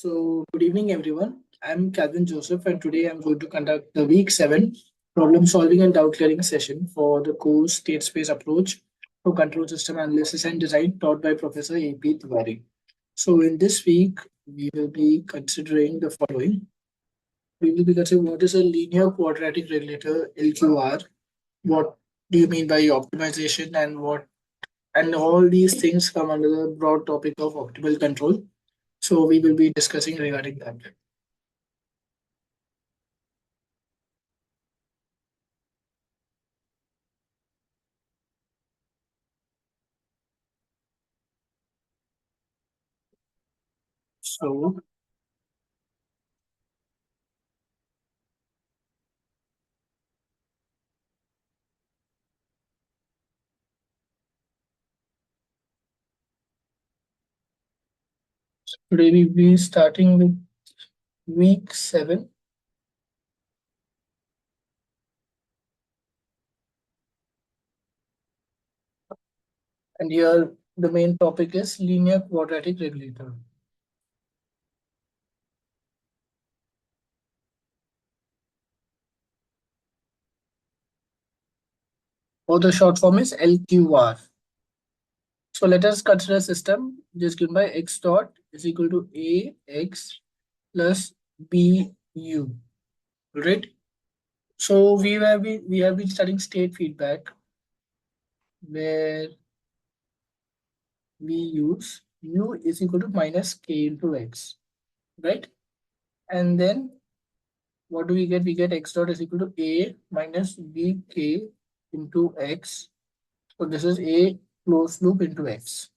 Good evening, everyone. I'm Calvin Joseph, and today I'm going to conduct the week 7 problem solving and doubt clearing session for the course State Space Approach to Control System Analysis and Design taught by Professor A.P. Tiwari. So, in this week, we will be considering the following. We will be considering what is a linear quadratic regulator LQR, what do you mean by optimization, and all these things come under the broad topic of optimal control. So we will be discussing regarding that. So today we will be starting with week 7. And here the main topic is linear quadratic regulator. Or the short form is LQR. So let us consider a system just given by x dot is equal to ax plus bu. Right? So we have been studying state feedback where we use u is equal to minus k into x. Right? And then what do we get? We get x dot is equal to a minus bk into x. So this is a closed loop into x.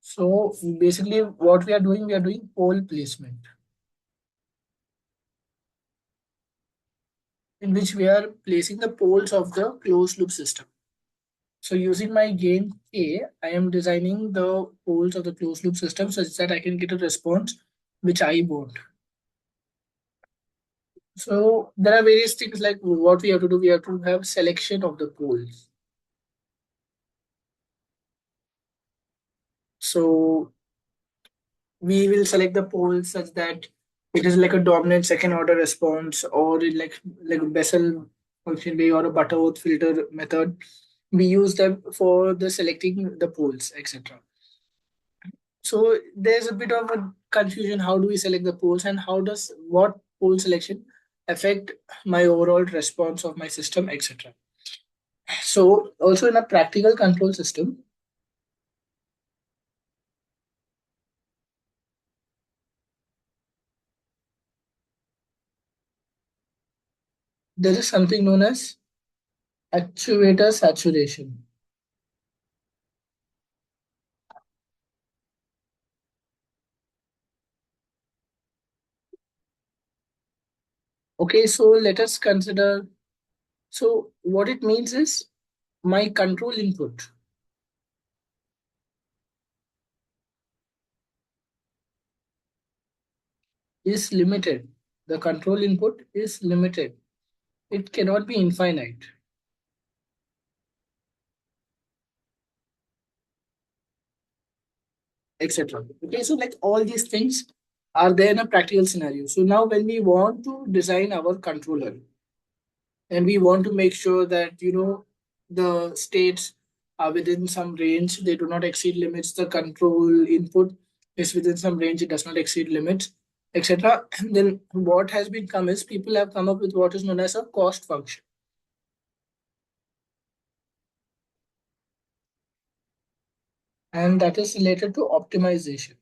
So basically what we are doing pole placement, in which we are placing the poles of the closed loop system. So using my gain k, I am designing the poles of the closed loop system such that I can get a response which I want. So there are various things like what we have to do. We have to have selection of the poles. So we will select the poles such that it is like a dominant second order response, or like a Bessel function way or a Butterworth filter method. We use them for the selecting the poles, etc. So there's a bit of a confusion. How do we select the poles, and how does what pole selection affect my overall response of my system, etc. So also in a practical control system, there is something known as actuator saturation. Okay, so let us consider. So what it means is my control input is limited. The control input is limited. It cannot be infinite. Etc. Okay, so like all these things are there in a practical scenario. So now when we want to design our controller and we want to make sure that the states are within some range, they do not exceed limits, the control input is within some range, it does not exceed limits, etc. And then what has been come is people have come up with what is known as a cost function. And that is related to optimization.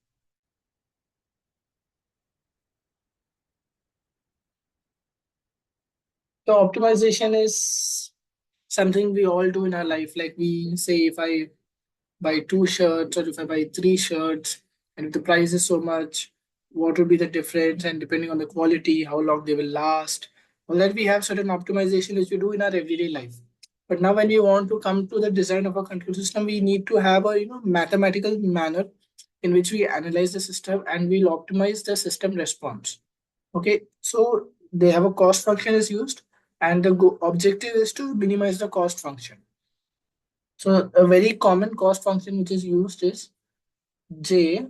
So optimization is something we all do in our life. Like we say, if I buy 2 shirts or if I buy 3 shirts, and if the price is so much, what would be the difference? And depending on the quality, how long they will last. Well, that we have certain optimization which we do in our everyday life. But now when we want to come to the design of a control system, we need to have a mathematical manner in which we analyze the system and we'll optimize the system response. Okay, so they have a cost function is used, and the objective is to minimize the cost function. So a very common cost function which is used is J,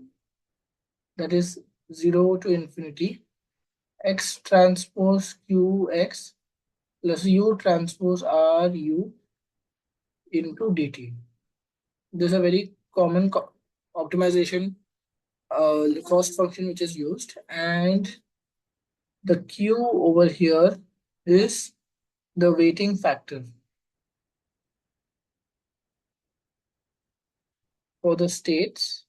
that is 0 to infinity x transpose qx plus u transpose ru into dt. This is a very common optimization cost function which is used, and the q over here is the weighting factor for the states,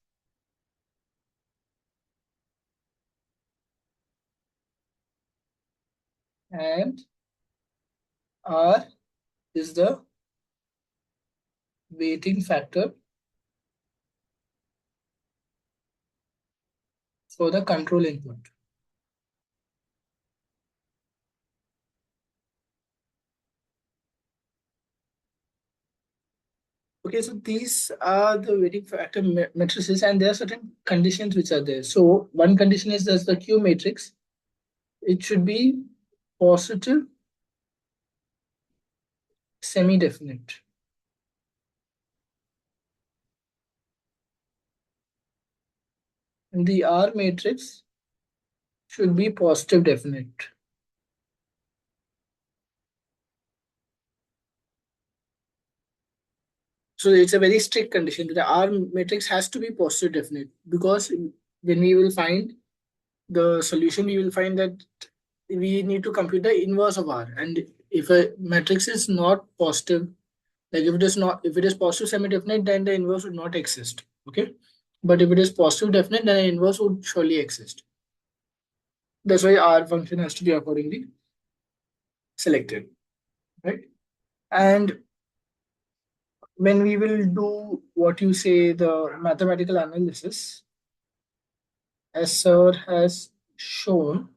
and r is the weighting factor for the control input. Okay, so these are the weighting factor matrices, and there are certain conditions which are there. So one condition is that the Q matrix, it should be positive semi-definite. And the R matrix should be positive definite. So it's a very strict condition. The R matrix has to be positive definite, because when we will find the solution, we will find that we need to compute the inverse of R. And if a matrix is not positive, like if it is positive semi-definite, then the inverse would not exist. Okay. But if it is positive definite, then the inverse would surely exist. That's why R function has to be accordingly selected. Right. And when we will do what you say, the mathematical analysis, as Sir has shown,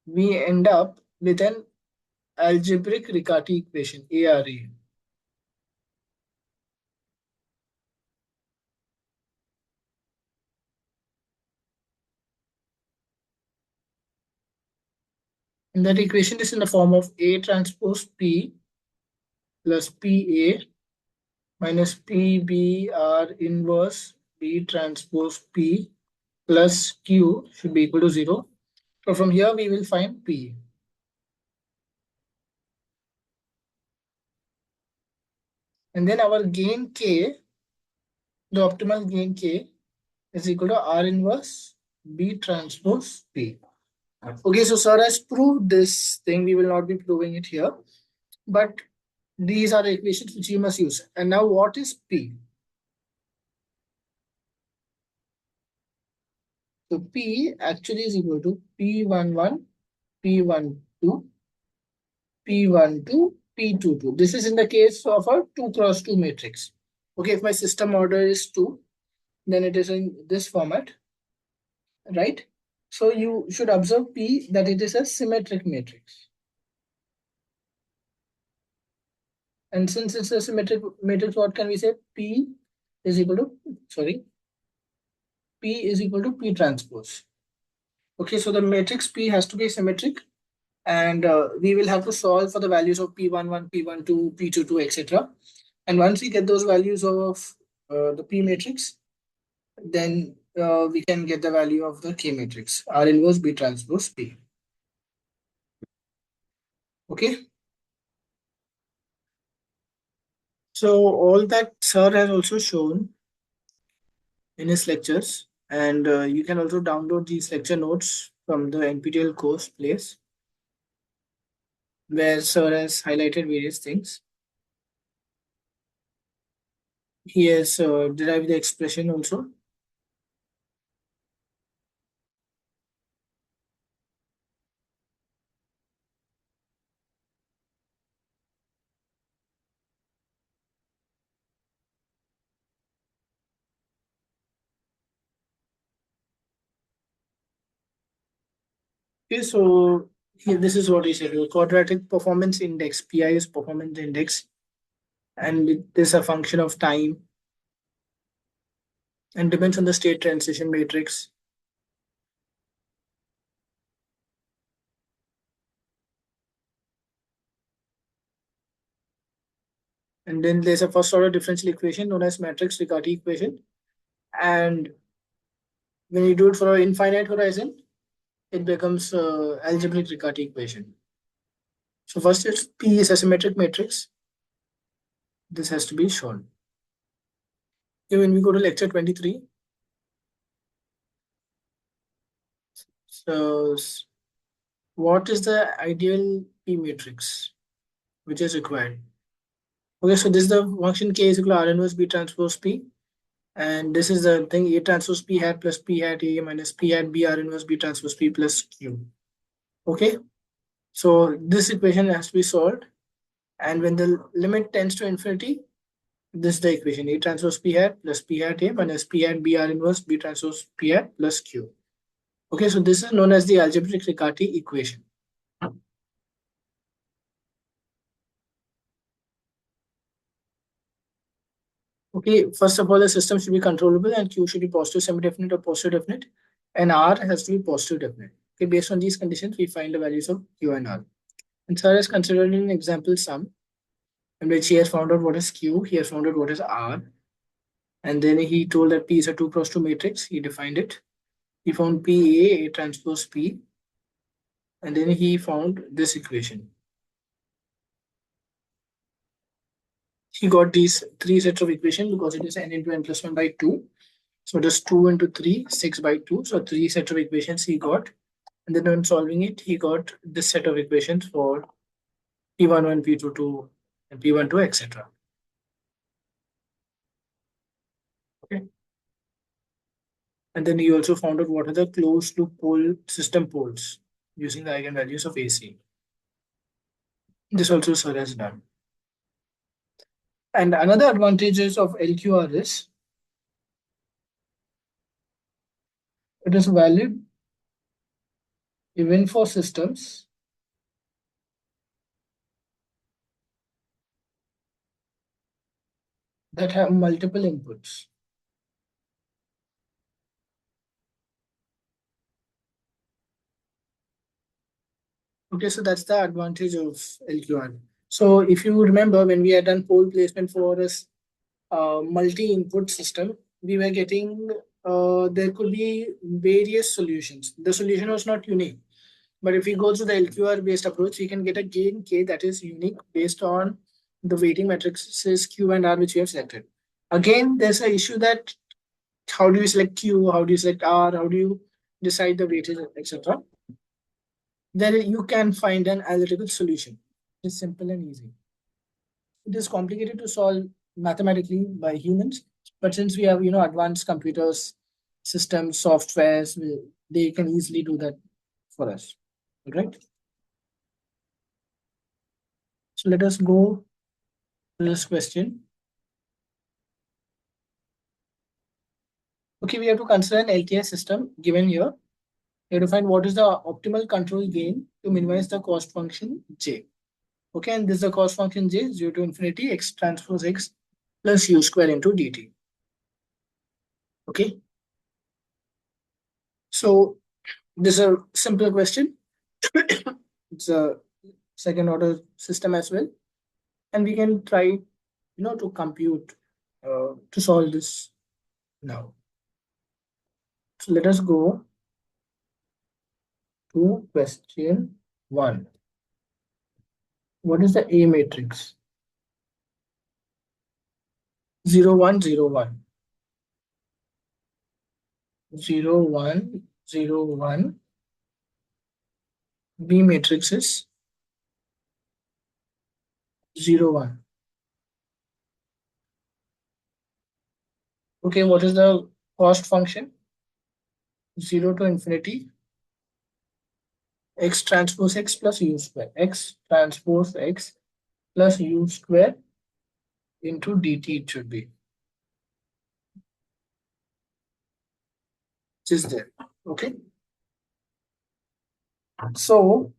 we end up with an algebraic Riccati equation, ARE. And that equation is in the form of A transpose P plus PA minus PBR inverse B transpose P plus Q should be equal to 0. So from here we will find P. And then our gain K, the optimal gain K, is equal to R inverse B transpose P. Okay, so sir has proved this thing. We will not be proving it here. But these are the equations which you must use. And now what is P? So P actually is equal to P11, P12, P12, P22. This is in the case of a 2 cross 2 matrix. Okay, if my system order is 2, then it is in this format, right? So you should observe P that it is a symmetric matrix. And since it's a symmetric matrix, what can we say? P is equal to, sorry, P is equal to P transpose. Okay, so the matrix P has to be symmetric, and we will have to solve for the values of P11, P12, P22, etc. And once we get those values of the P matrix, then we can get the value of the K matrix, R inverse B transpose P. Okay. So all that Sir has also shown in his lectures, and you can also download these lecture notes from the NPTEL course place, where Sir has highlighted various things. He has derived the expression also. Okay, so here, this is what he said. The quadratic performance index, PI is performance index, and it is a function of time and depends on the state transition matrix. And then there's a first order differential equation known as matrix Riccati equation. And when you do it for an infinite horizon, it becomes algebraic Riccati equation. So first, it's P is a symmetric matrix. This has to be shown. Okay, when we go to lecture 23, so what is the ideal P matrix which is required? Okay, so this is the function K is equal to R inverse B transpose P. And this is the thing A transpose P hat plus P hat A minus P hat B R inverse B transpose P plus Q. Okay, so this equation has to be solved. And when the limit tends to infinity, this is the equation A transpose P hat plus P hat A minus P hat B R inverse B transpose P hat plus Q. Okay, so this is known as the algebraic Riccati equation. Okay, first of all, the system should be controllable and Q should be positive semi-definite or positive definite, and R has to be positive definite. Okay, based on these conditions, we find the values of Q and R. And third is considered an example sum, in which he has found out what is Q, he has found out what is R, and then he told that P is a 2 cross 2 matrix. He defined it. He found A transpose P, and then he found this equation. He got these three sets of equations because it is n into n plus 1 by 2. So it is 2 into 3, 6 by 2. So three sets of equations he got. And then when solving it, he got this set of equations for P11, P22, and P12, etc. Okay. And then he also found out what are the closed loop pole system poles using the eigenvalues of AC. This also Sir has done. And another advantages of LQR is it is valid even for systems that have multiple inputs. Okay, so that's the advantage of LQR. So if you remember when we had done pole placement for this multi-input system, we were getting there could be various solutions. The solution was not unique. But if we go to the LQR based approach, we can get a gain K that is unique based on the weighting matrices Q and R which we have selected. Again, there's an issue that how do you select Q, how do you select R, how do you decide the weightage, etc. Then you can find an analytical solution. It's simple and easy. It is complicated to solve mathematically by humans, but since we have advanced computers, systems, softwares, they can easily do that for us. Right? So let us go to this question. Okay, we have to consider an LTI system given here. We have to find what is the optimal control gain to minimize the cost function J. Okay, and this is the cost function J, 0 to infinity, x transpose x plus u square into dt. Okay. So this is a simple question. It's a second order system as well. And we can try, to compute, to solve this now. So let us go to question 1. What is the A matrix? 0, 1, 0, 1. 0, 1, 0, 1. B matrix is 0, 1. Okay, what is the cost function? 0 to infinity, x transpose x plus u square. X transpose x plus u square into dt it should be. Which is there. Okay. So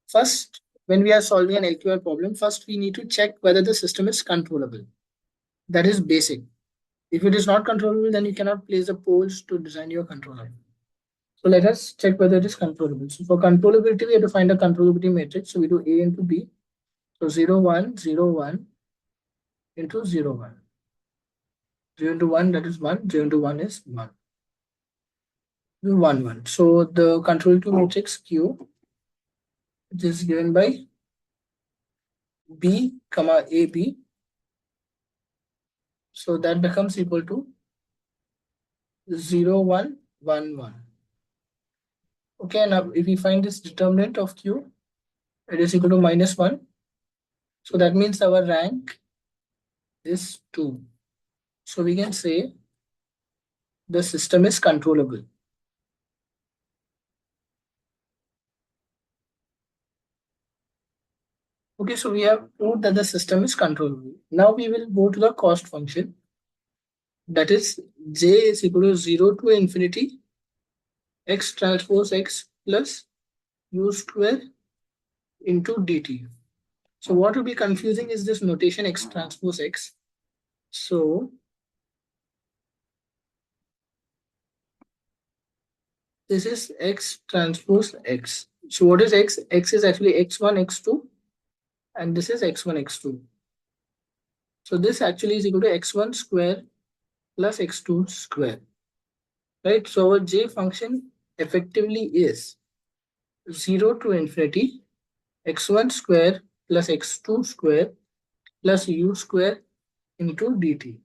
first, when we are solving an LQR problem, first we need to check whether the system is controllable. That is basic. If it is not controllable, then you cannot place the poles to design your controller. So let us check whether it is controllable. So for controllability, we have to find a controllability matrix. So we do A into B. So 0, 1, 0, 1 into 0, 1. 0 into 1, that is 1. 0 into 1 is 1. 1, 1. So the control to matrix Q, which is given by B, comma AB. So that becomes equal to 0, 1, 1, 1. Okay, now if we find this determinant of Q, it is equal to -1. So that means our rank is 2. So we can say the system is controllable. Okay, so we have proved that the system is controllable. Now we will go to the cost function. That is J is equal to 0 to infinity x transpose x plus u square into dt. So what will be confusing is this notation x transpose x. So this is x transpose x. So what is x? X is actually x1, x2, and this is x1, x2. So this actually is equal to x1 square plus x2 square. Right? So our j function effectively is 0 to infinity x1 square plus x2 square plus u square into dt.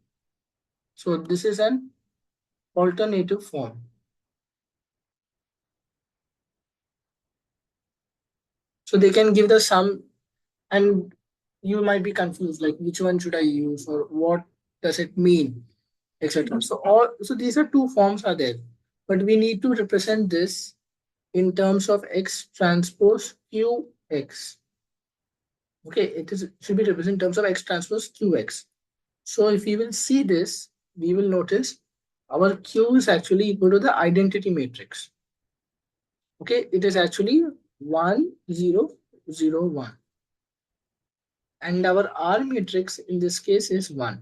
So this is an alternative form. So they can give the sum, and you might be confused like which one should I use or what does it mean, etc. So these are two forms are there, but we need to represent this in terms of x transpose qx. Okay, should be represented in terms of x transpose qx. So if we will see this, we will notice our q is actually equal to the identity matrix. Okay, it is actually 1 0 0 1, and our R matrix in this case is 1.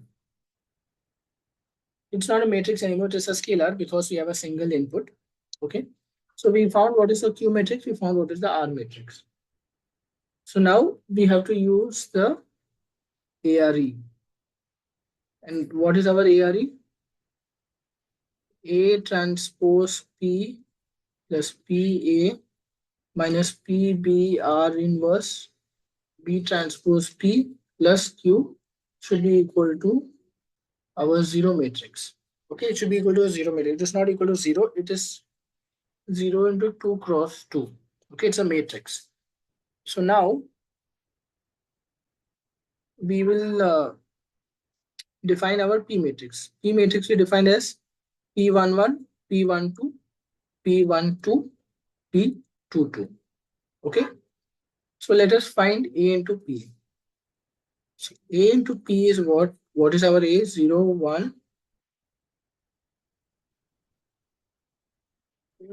It's not a matrix anymore, it's a scalar because we have a single input. Okay, so we found what is the Q matrix, we found what is the R matrix. So now we have to use the ARE. And what is our ARE? A transpose P plus PA minus PBR inverse B transpose P plus Q should be equal to our zero matrix. Okay, it should be equal to a zero matrix. It is not equal to 0, it is 0 into 2 cross 2. Okay, it's a matrix. So now we will define our P matrix. P matrix we define as P11, P12, P12, P22. Okay, so let us find A into P. So A into P is what? What is our A? 0, 1,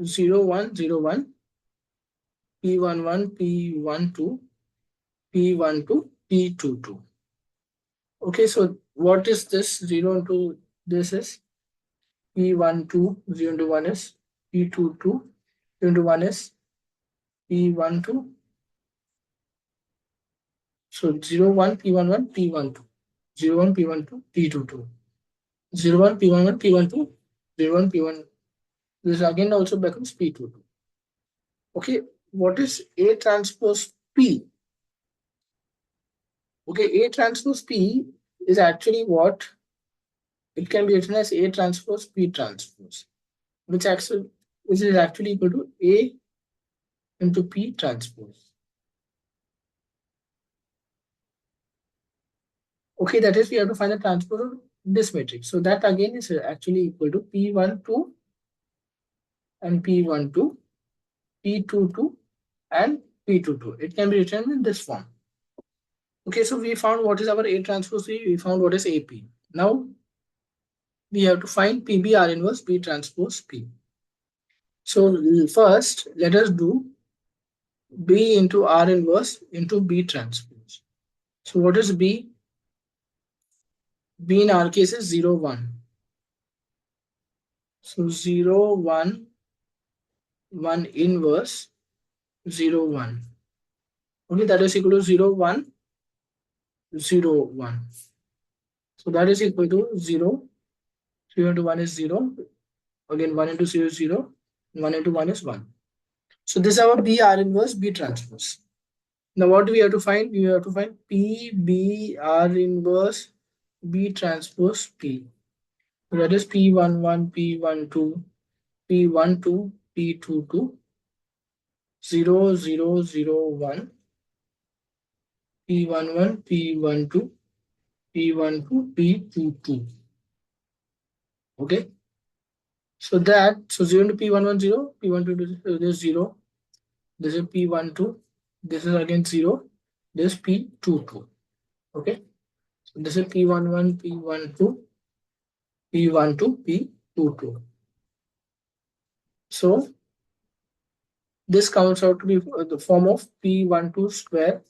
0, 1, 0, 1, P11, P12, P12, P22. Okay, so what is this 0 into this is P12, 0 into 1 is P22, 0 into 1 is P12. So 0, 1, P11, P12, 0, 1, P12, P22, 0, 1, P11, P12, 0, 1, P1. This again also becomes P22. Okay, what is A transpose P? Okay, A transpose P is actually what? It can be written as A transpose P transpose, which is actually equal to A into P transpose. Okay, that is we have to find the transpose of this matrix. So that again is actually equal to P12 and P12, P22 and P22. It can be written in this form. Okay, so we found what is our A transpose P, we found what is AP. Now we have to find PBR inverse B transpose P. So first, let us do B into R inverse into B transpose. So what is B? B in our case is 0, 1. So 0, 1, 1 inverse 0, 1. Okay, that is equal to 0, 1, 0, 1. So that is equal to 0, 0 into 1 is 0. Again, 1 into 0 is 0. 1 into 1 is 1. So this is our B R inverse B transpose. Now what do we have to find? We have to find P B R inverse B transpose P. So that is P11, P12, P12, P22, 0, 0, 0, 1, P11, P12, P12, P22. Okay. So 0 to P110, P12 is 0. This is P12. This is again 0. This is P22. Okay. So this is P11, P12, P12, P22. So this comes out to be the form of P12 square.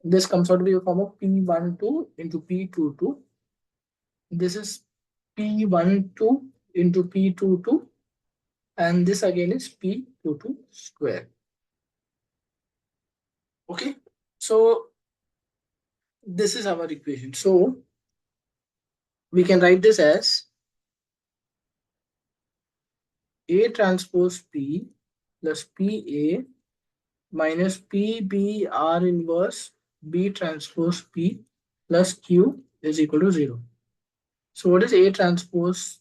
This comes out to be a form of P12 into P22. This is P12 into P22. And this again is P22 square. Okay. So this is our equation. So we can write this as A transpose P plus PA minus PB R inverse B transpose P plus Q is equal to 0. So what is A transpose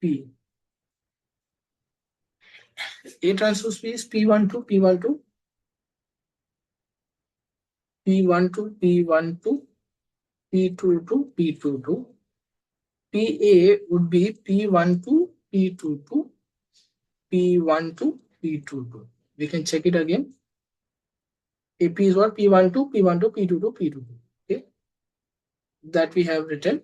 P? A transpose P is P12, P12, P12, P12, P22, P22. PA would be P12, P22, P12, P22. We can check it again. AP is what? P12, P12, P22, P22. Okay. That we have written.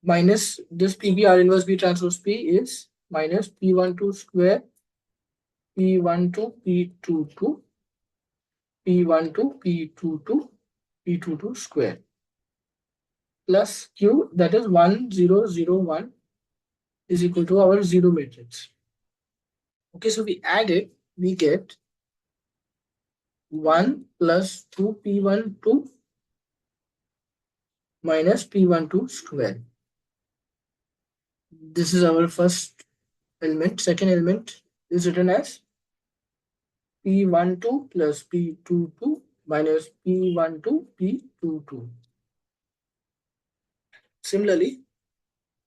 Minus this PBR inverse B transpose P is minus P12 square, P12, P22, P12, P22, P22 square. Plus Q, that is 1, 0, 0, 1 is equal to our 0 matrix. Okay, so we add it, we get 1 plus 2P12 minus P12 square. This is our first element. Second element is written as P12 plus P22 minus P12 P22. Similarly,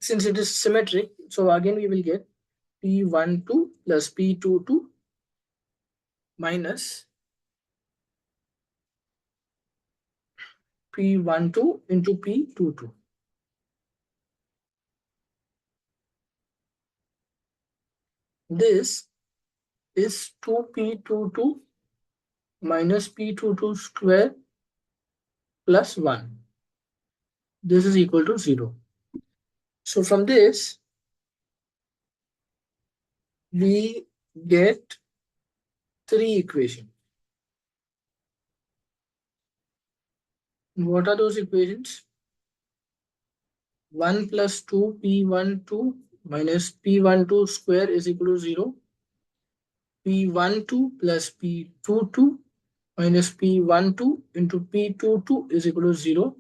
since it is symmetric, so again we will get P12 plus P22 minus P12 into P22. This is 2P22 minus P22 square plus 1. This is equal to 0. So from this, we get 3 equations. What are those equations? 1 plus 2 P12 minus P12 square is equal to 0. P12 plus P22 minus P12 into P22 is equal to 0.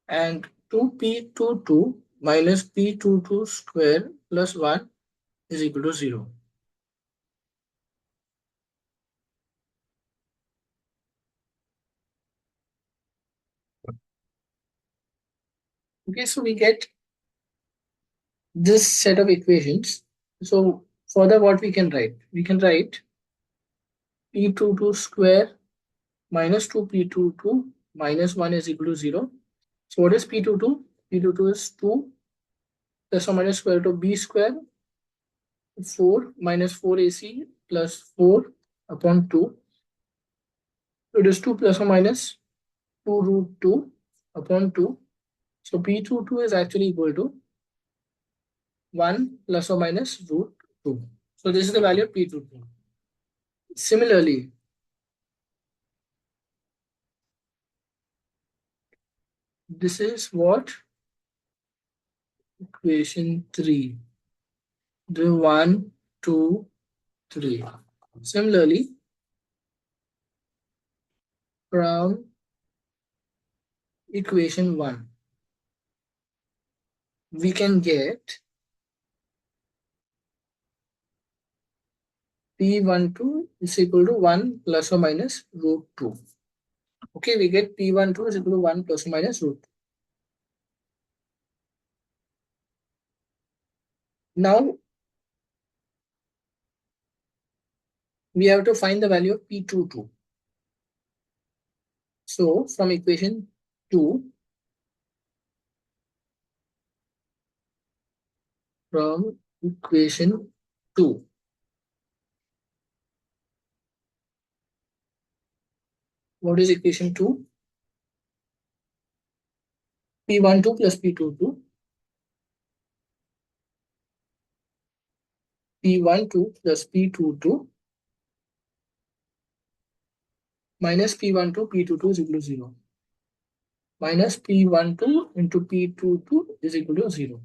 And 2P22 minus P22 square plus 1 is equal to 0. Okay, so we get this set of equations. So further what we can write? We can write P22 square minus 2P22 minus 1 is equal to 0. So what is P22? P22 is 2 plus or minus square root of B square, 4 minus 4AC plus 4 upon 2. So it is 2 plus or minus 2 root 2 upon 2. So P22 is actually equal to 1 plus or minus root 2. So this is the value of P22. Similarly, this is what equation 3. The 1, 2, 3. Similarly, from equation 1. we can get P12 is equal to 1 plus or minus root 2. Okay, we get P12 is equal to 1 plus or minus root 2. Now we have to find the value of P22. So from equation 2, from equation 2, what is equation 2? P12 plus P22, P12 plus P22 minus P12, P22 is equal to 0. Minus P12 into P22 is equal to 0.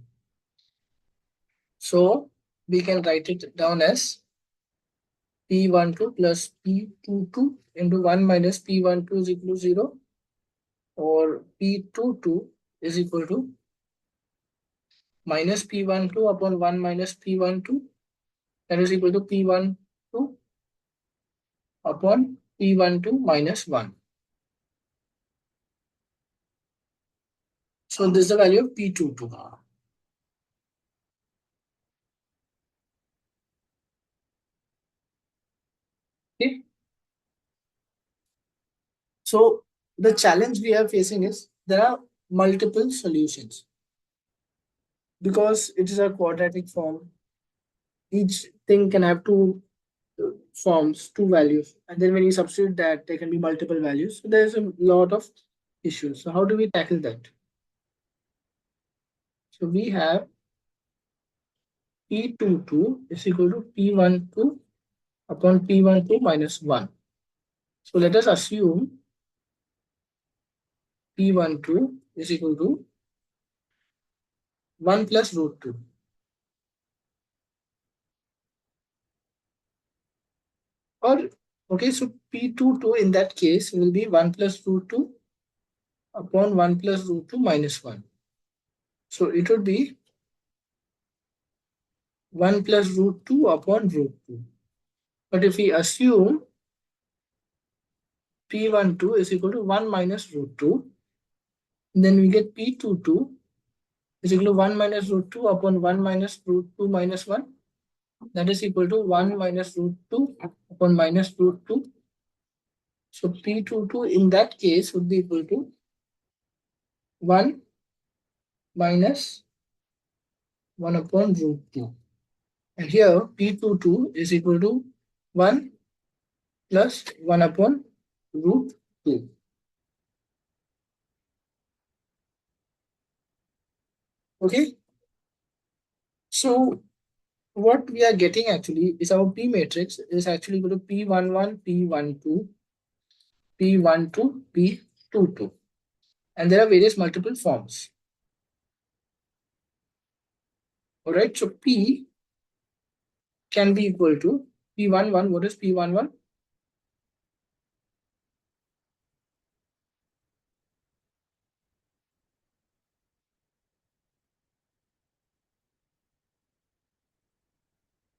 So we can write it down as P12 plus P22 into 1 minus P12 is equal to 0, or P22 is equal to minus P12 upon 1 minus P12, that is equal to P12 upon P12 minus 1. So this is the value of P22. Okay. So the challenge we are facing is there are multiple solutions because it is a quadratic form. Each thing can have two forms, two values, and then when you substitute that, there can be multiple values. So there's a lot of issues. So how do we tackle that? So we have P22 is equal to P12 upon P12 minus 1. So let us assume P12 is equal to 1 plus root 2. Or, okay, so P22 in that case will be 1 plus root 2 upon 1 plus root 2 minus 1. So it would be 1 plus root 2 upon root 2. But if we assume P12 is equal to 1 minus root 2, then we get P22 is equal to 1 minus root 2 upon 1 minus root 2 minus 1. That is equal to 1 minus root 2 upon minus root 2. So P22 in that case would be equal to 1 minus 1 upon root 2. And here P22 is equal to 1 plus 1 upon root 2. Okay. So what we are getting actually is our P matrix is actually equal to P11, P12, P12, P22. And there are various multiple forms. Alright, so P can be equal to P11. What is P11?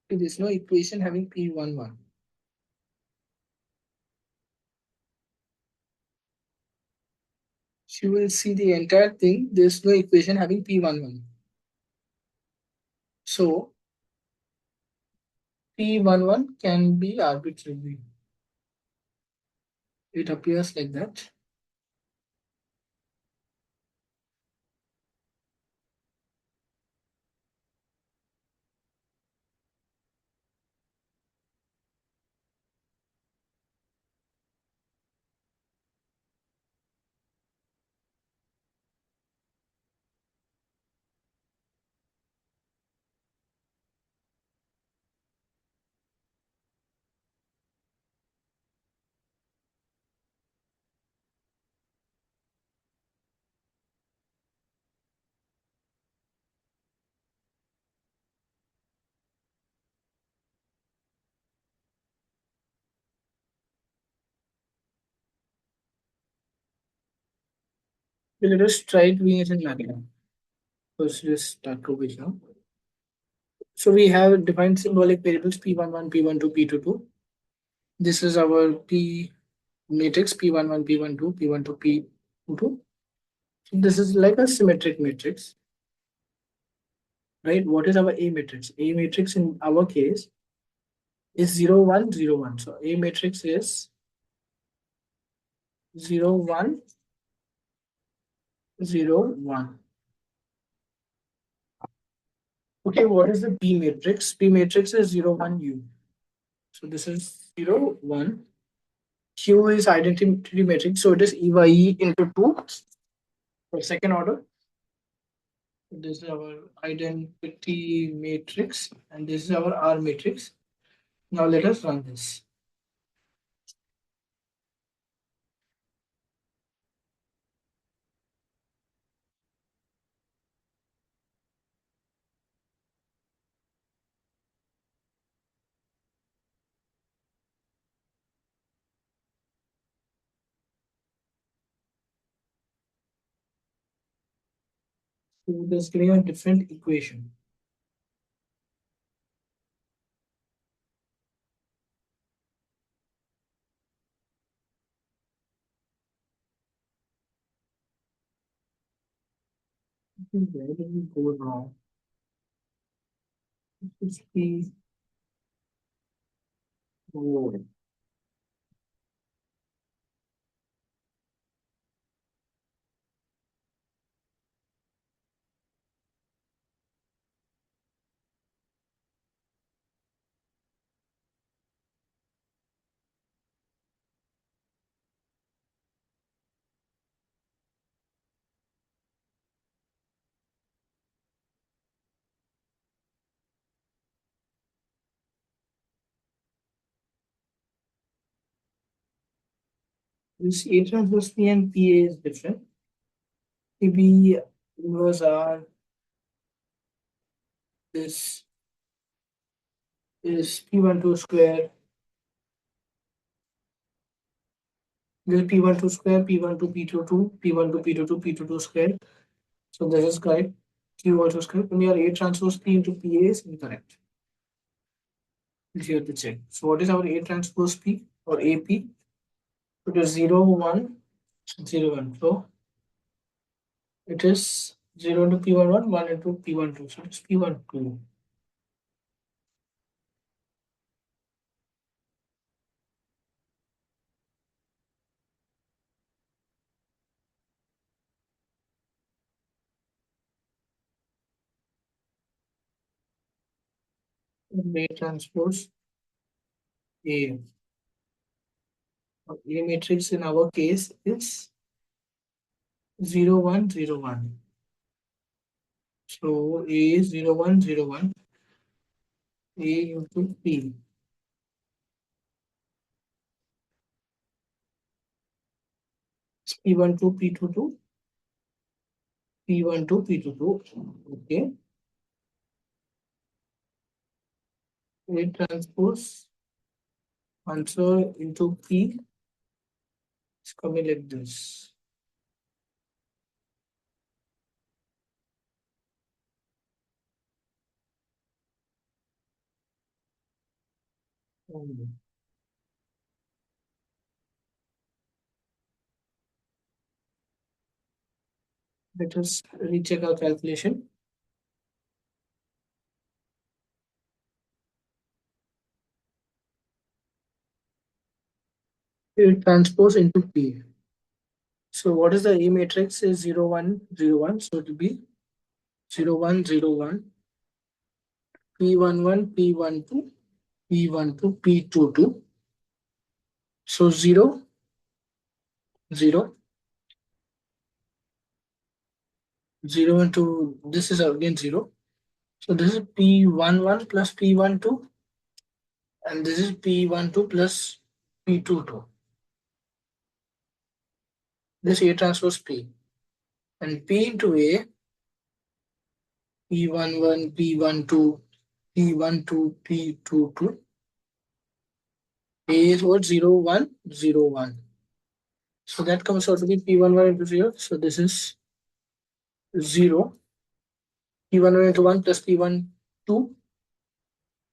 There is no equation having P11. So you will see the entire thing. There's no equation having P11. So P11 can be arbitrary. It appears like that. Let us try doing it in MATLAB. First, just start over here. So we have defined symbolic variables P11, P12, P22. This is our P matrix P11, P12, P12, P22. So this is like a symmetric matrix, right? What is our A matrix? A matrix in our case is 0, 1, 0, 1. So A matrix is 0, 1, 0, 1. Okay, what is the P matrix? P matrix is 0, 1, U. So this is 0, 1. Q is identity matrix, so it is E by E into 2 for second order. So this is our identity matrix, and this is our R matrix. Now let us run this. So this is giving a different equation. Where did we go wrong? This is P. Oh, this A transpose P and PA is different. PB inverse R. This is P12 square. This is P12 square, P12, P22, P12, P22, P22 square. So this is correct. Q also is correct. When your A transpose P into PA is incorrect. You have to check. So what is our A transpose P or AP? It is 0, 1, 0, 1. So it is 0 into P11, 1 into P12. So it's P12. A transpose A. A matrix in our case is 0, 1, 0, 1. So A is 0, 1, 0, 1. A into P. It's P12, P22, P12, P22. Okay. A transpose answer into P is coming like this. Let us recheck our calculation. A transpose into P. So what is the A matrix is 0, 1, 0, 1. So it will be 0, 1, 0, 1, P11, P12, P12, P22. So 0, 0, 0 into this is again 0. So this is P11 plus P12, and this is P12 plus P22. This A transpose P. And P into A, P11, P12, P12, P22. A is what? 0, 1, 0, 1. So that comes out to be P11 into 0. So this is 0. P11 into 1 plus P12,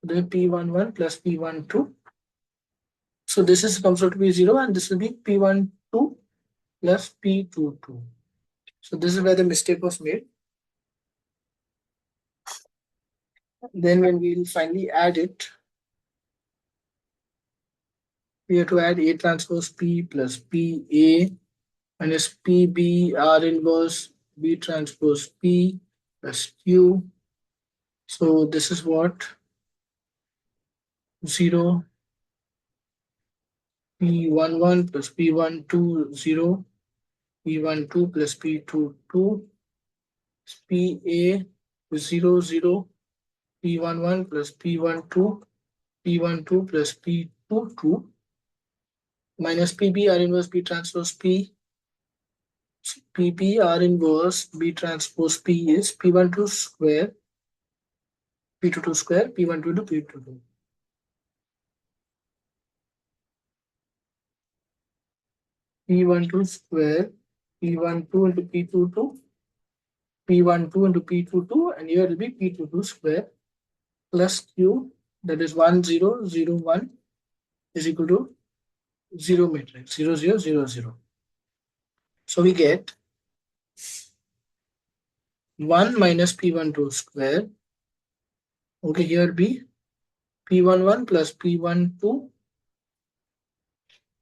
then P11 plus P12. So this is comes out to be 0 and this will be P12 plus P22. So this is where the mistake was made. Then when we'll finally add it, we have to add A transpose P plus PA minus PB R inverse B transpose P plus Q. So this is what 0 P11 plus P12 0 P12 plus P22 PA 0 0 P11 plus P12 P12 plus P22 minus PB R inverse B transpose P. PP R inverse B transpose P is P12 square P22 square P12 into P22. P12 square P12 into P22 P12 into P22 and here will be P22 square plus Q, that is 1 0 0 1 is equal to 0 matrix 0 0 0 0. So we get 1 minus P12 square. Okay, here be P11 plus P12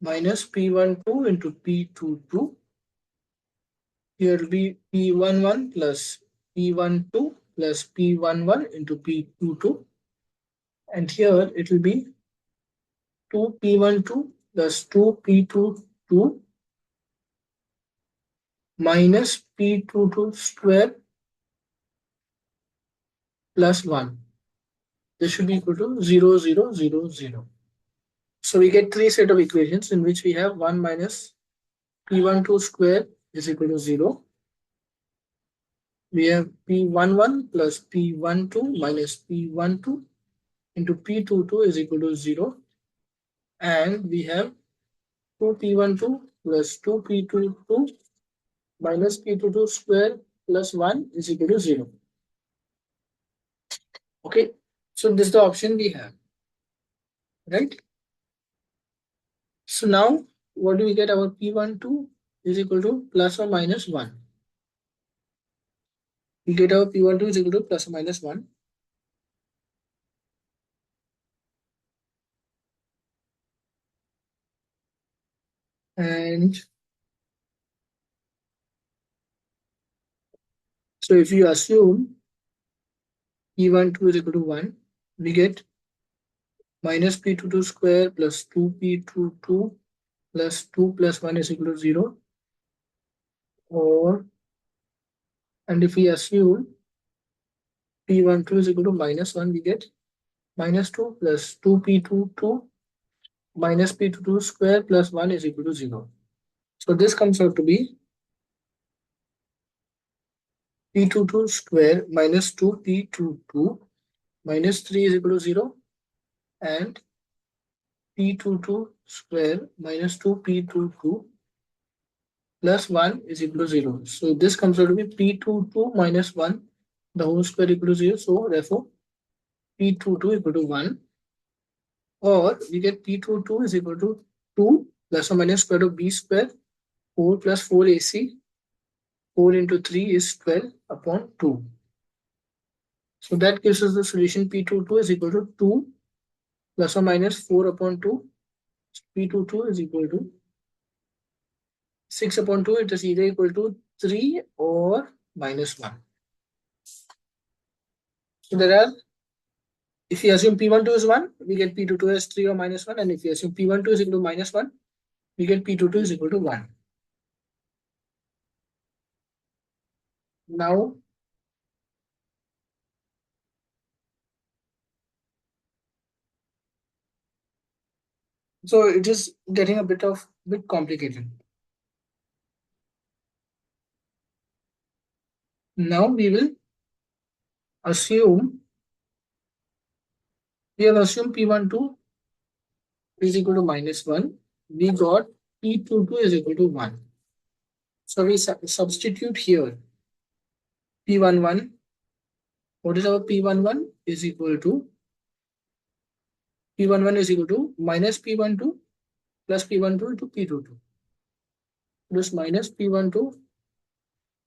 minus P12 into P22. Here will be P11 plus P12 plus P11 into P22. And here it will be 2P12 plus 2P22 minus P22 square plus 1. This should be equal to 0 0 0 0. So we get three set of equations in which we have 1 minus P12 square is equal to 0. We have P11 plus P12 minus P12 into P22 is equal to 0. And we have 2P12 plus 2P22 minus P22 square plus 1 is equal to 0. Okay, so this is the option we have, right? So now what do we get? Our P12 is equal to plus or minus 1. We get our P12 is equal to plus or minus 1. And so if you assume P12 is equal to 1, we get minus P22 square plus 2P22 plus 2 plus 1 is equal to 0. And if we assume P12 is equal to minus 1, we get minus 2 plus 2P22 minus P22 square plus 1 is equal to 0. So this comes out to be P22 square minus 2P22 minus 3 is equal to 0 and P22 square minus 2P22 plus 1 is equal to 0. So this comes out to be P22 minus 1, the whole square equal to 0. So therefore P22 equal to 1, or we get P22 is equal to 2 plus or minus square root of B square 4 plus 4 AC. 4 into 3 is 12 upon 2. So that gives us the solution P22 is equal to 2 plus or minus 4 upon 2. P22 is equal to 6 upon 2. It is either equal to 3 or minus 1. So there are, if you assume P12 is 1, we get P22 as 3 or minus 1. And if you assume P12 is equal to minus 1, we get P22 is equal to 1. Now, so it is getting a bit complicated. Now we will assume, we have assumed P12 is equal to minus 1. We got P22 is equal to 1. So we substitute here P11 What is our P11 is equal to P11 is equal to minus P12 plus P12 into P22. This minus P12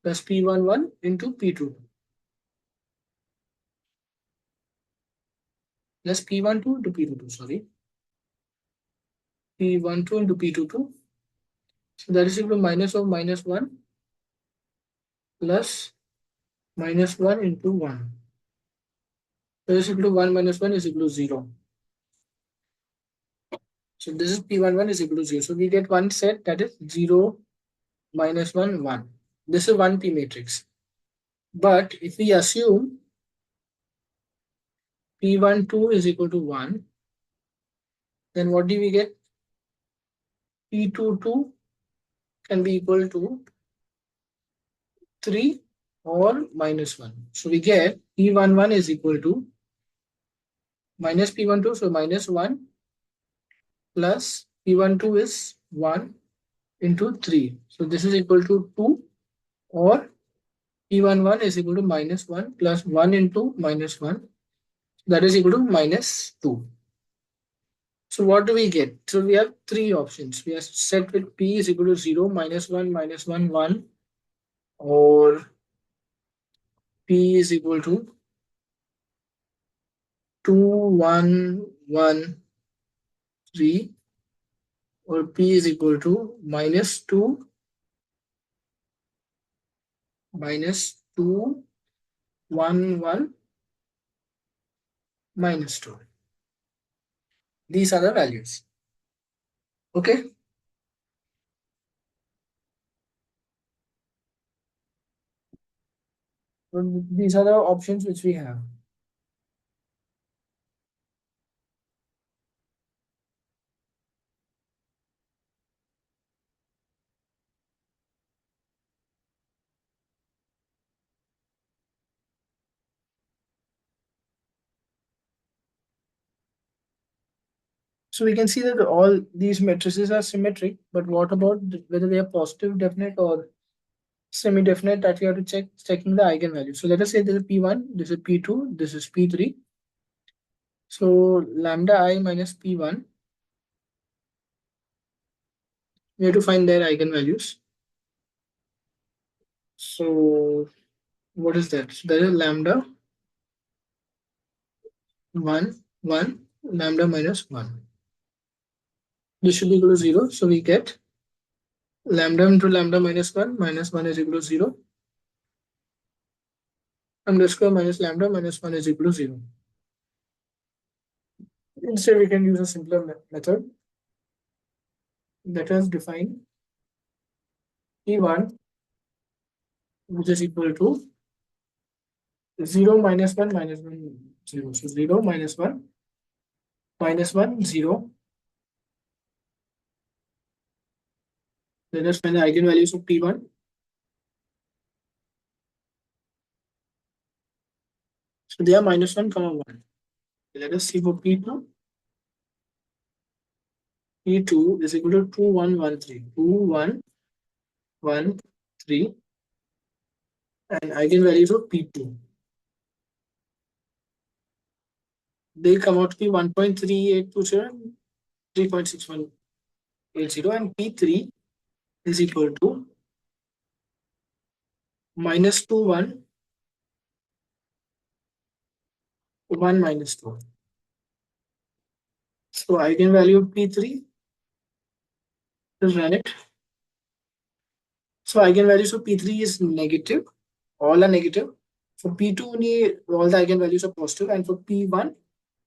plus P11 into P22 plus P12 into P22, sorry. P12 into P22. So that is equal to minus of minus 1 plus minus 1 into 1. That is equal to 1 minus 1 is equal to 0. So this is P11 is equal to 0. So we get one set, that is 0 minus 1, 1. This is one P matrix. But if we assume P12 is equal to 1, then what do we get? P22 can be equal to 3 or minus 1. So we get P11 is equal to minus P12, so minus 1 plus P12 is 1 into 3. So this is equal to 2, or P11 is equal to minus 1 plus 1 into minus 1. That is equal to minus 2. So what do we get? So we have three options. We are set with P is equal to 0, minus 1, 1, or P is equal to 2, 1, 1, 3, or P is equal to minus 2, minus 2, 1, 1, minus 2. These are the values. Okay. So these are the options which we have. So we can see that all these matrices are symmetric, but what about whether they are positive definite or semi-definite? That we have to checking the eigenvalue. So let us say this is P1, this is P2, this is P3. So lambda I minus P1, we have to find their eigenvalues. So what is that? So that is lambda 1, 1, lambda minus 1. This should be equal to 0. So we get lambda into lambda minus 1 is equal to 0. Lambda square minus lambda minus 1 is equal to 0. Instead, we can use a simpler method. Let us define P1, which is equal to 0 minus 1 minus 1 0. So 0 minus 1 minus 1 0. Let us find the eigenvalues of P1. So they are minus 1, 1. Let us see for P2. P2 is equal to 2, 1, 1, 3. 2, 1, 1, 3. And eigenvalues of P2. They come out to be 1.3827, 3.6180, and P3 is equal to minus 2, 1, 1 minus 2. So eigenvalue of P3, just run it. So eigenvalues of P3 is negative, all are negative. For P2 only, all the eigenvalues are positive, and for P1,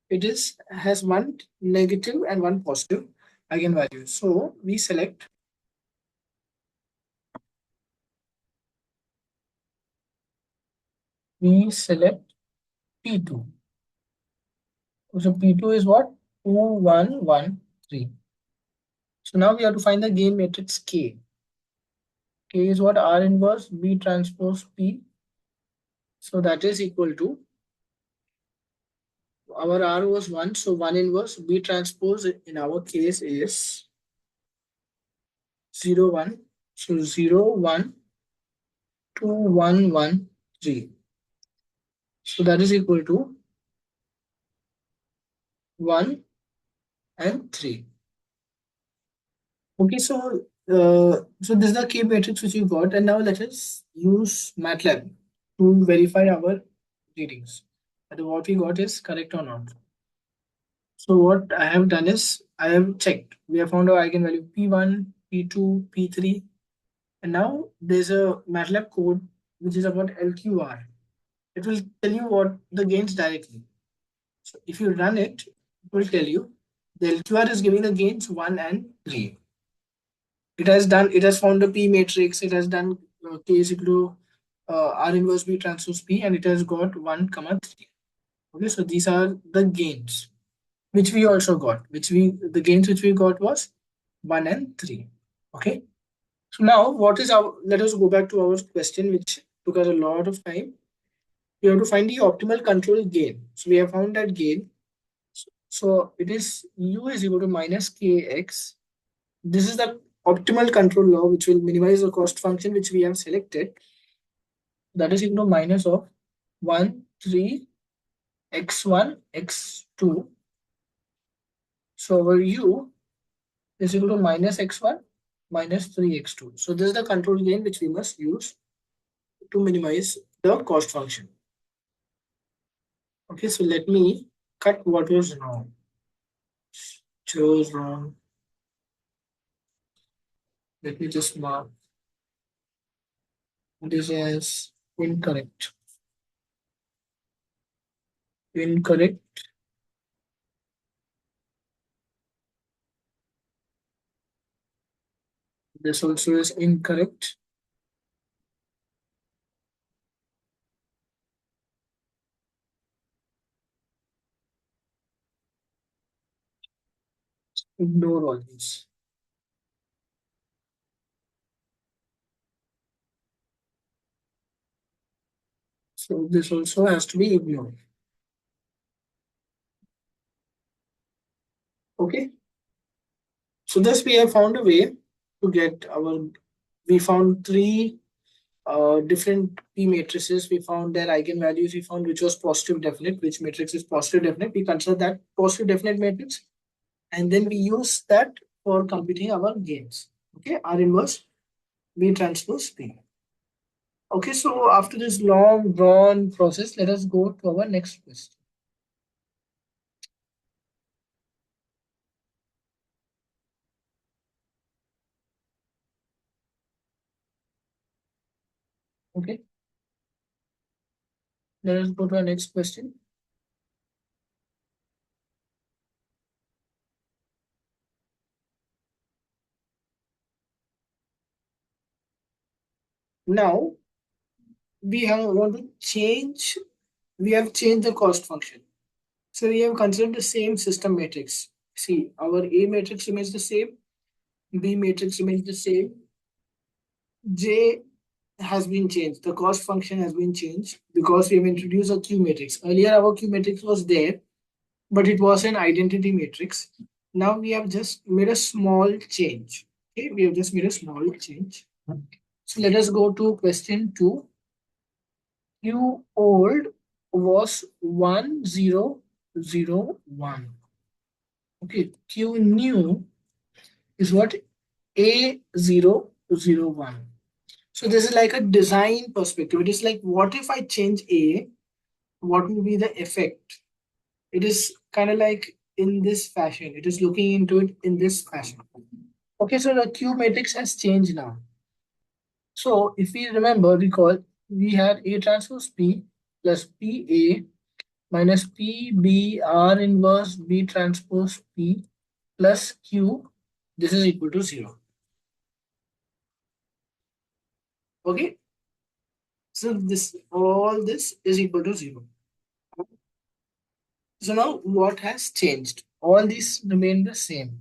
it is has one negative and one positive eigenvalue. So we select P2. So P2 is what? 2, 1, 1, 3. So now we have to find the gain matrix K. K is what? R inverse B transpose P. So that is equal to, our R was 1, so 1 inverse B transpose in our case is 0, 1. So 0, 1, 2, 1, 1, 3. So that is equal to 1 and 3. Okay, so this is the key matrix which you got, and now let us use MATLAB to verify our readings, whether what we got is correct or not. So what I have done is I have checked. We have found our eigenvalue P1, P2, P3, and now there's a MATLAB code which is about LQR. It will tell you what the gains directly. So if you run it, it will tell you the LQR is giving the gains 1 and 3. It has found the P matrix, it has done K is equal to R inverse B transpose P, and it has got 1 comma 3. Okay, so these are the gains which we also got, the gains which we got was 1 and 3. Okay, so now what is our, let us go back to our question which took us a lot of time. We have to find the optimal control gain. So we have found that gain. So it is U is equal to minus kx. This is the optimal control law which will minimize the cost function which we have selected. That is equal to minus of 1, 3, x1, x2. So our U is equal to minus x1 minus 3x2. So this is the control gain which we must use to minimize the cost function. Okay, so let me cut what was wrong. Chose wrong. Let me just mark this as incorrect. Incorrect. This also is incorrect. Ignore all these. So this also has to be ignored. Okay. So thus we have found a way to get our, we found three different P matrices. We found their eigenvalues. We found which was positive definite, which matrix is positive definite. We consider that positive definite matrix, and then we use that for computing our gains. Okay, R inverse B transpose P. Okay, so after this long drawn process, let us go to our next question. Okay, let us go to our next question. Now we have want to change. We have changed the cost function. So we have considered the same system matrix. See, our A matrix remains the same, B matrix remains the same, J has been changed. The cost function has been changed because we have introduced a Q matrix. Earlier, our Q matrix was there, but it was an identity matrix. Now we have just made a small change. Okay, we have just made a small change. So let us go to question 2. Q old was 1001. Okay, Q new is what? A001. So this is like a design perspective. It is like, what if I change A? What will be the effect? It is kind of like in this fashion. It is looking into it in this fashion. Okay, so the Q matrix has changed now. So if we remember, recall, we had A transpose P plus PA minus PBR inverse B transpose P plus Q. This is equal to 0. Okay, so this, all this is equal to 0. So now what has changed? All these remain the same.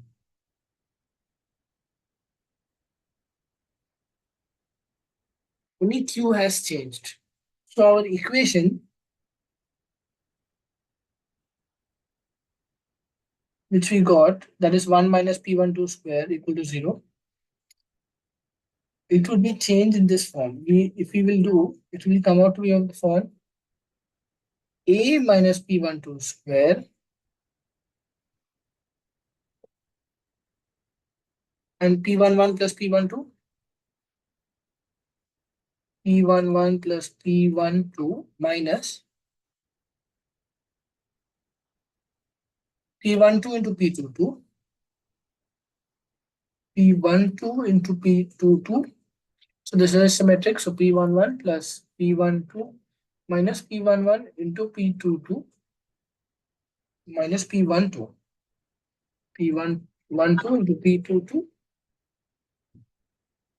Only Q has changed. So our equation, which we got, that is 1 minus P12 square equal to 0. It will be changed in this form. If we will do, it will come out to be on the form A minus P12 square and P11 plus P12, P11 plus P12 minus P12 into P22, P12 into P22. So this is symmetric. So P11 plus P12 minus P11 into P22 minus P12. P12 into P22,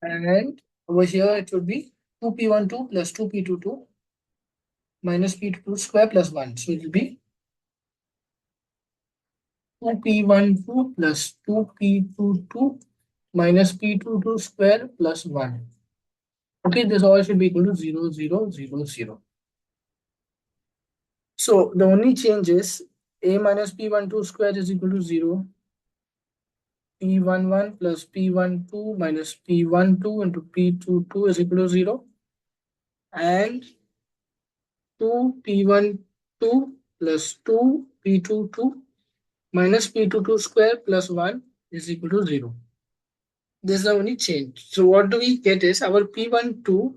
and over here it would be 2P12 plus 2P22 minus P22 square plus 1. So it will be 2P12 plus 2P22 minus P22 square plus 1. Okay, this all should be equal to 0, 0, 0, 0. So the only change is A minus P12 square is equal to 0. P11 plus P12 minus P12 into P22 is equal to 0. And 2P12 plus 2P22 minus P22 square plus 1 is equal to 0. This is the only change. So what do we get is our P12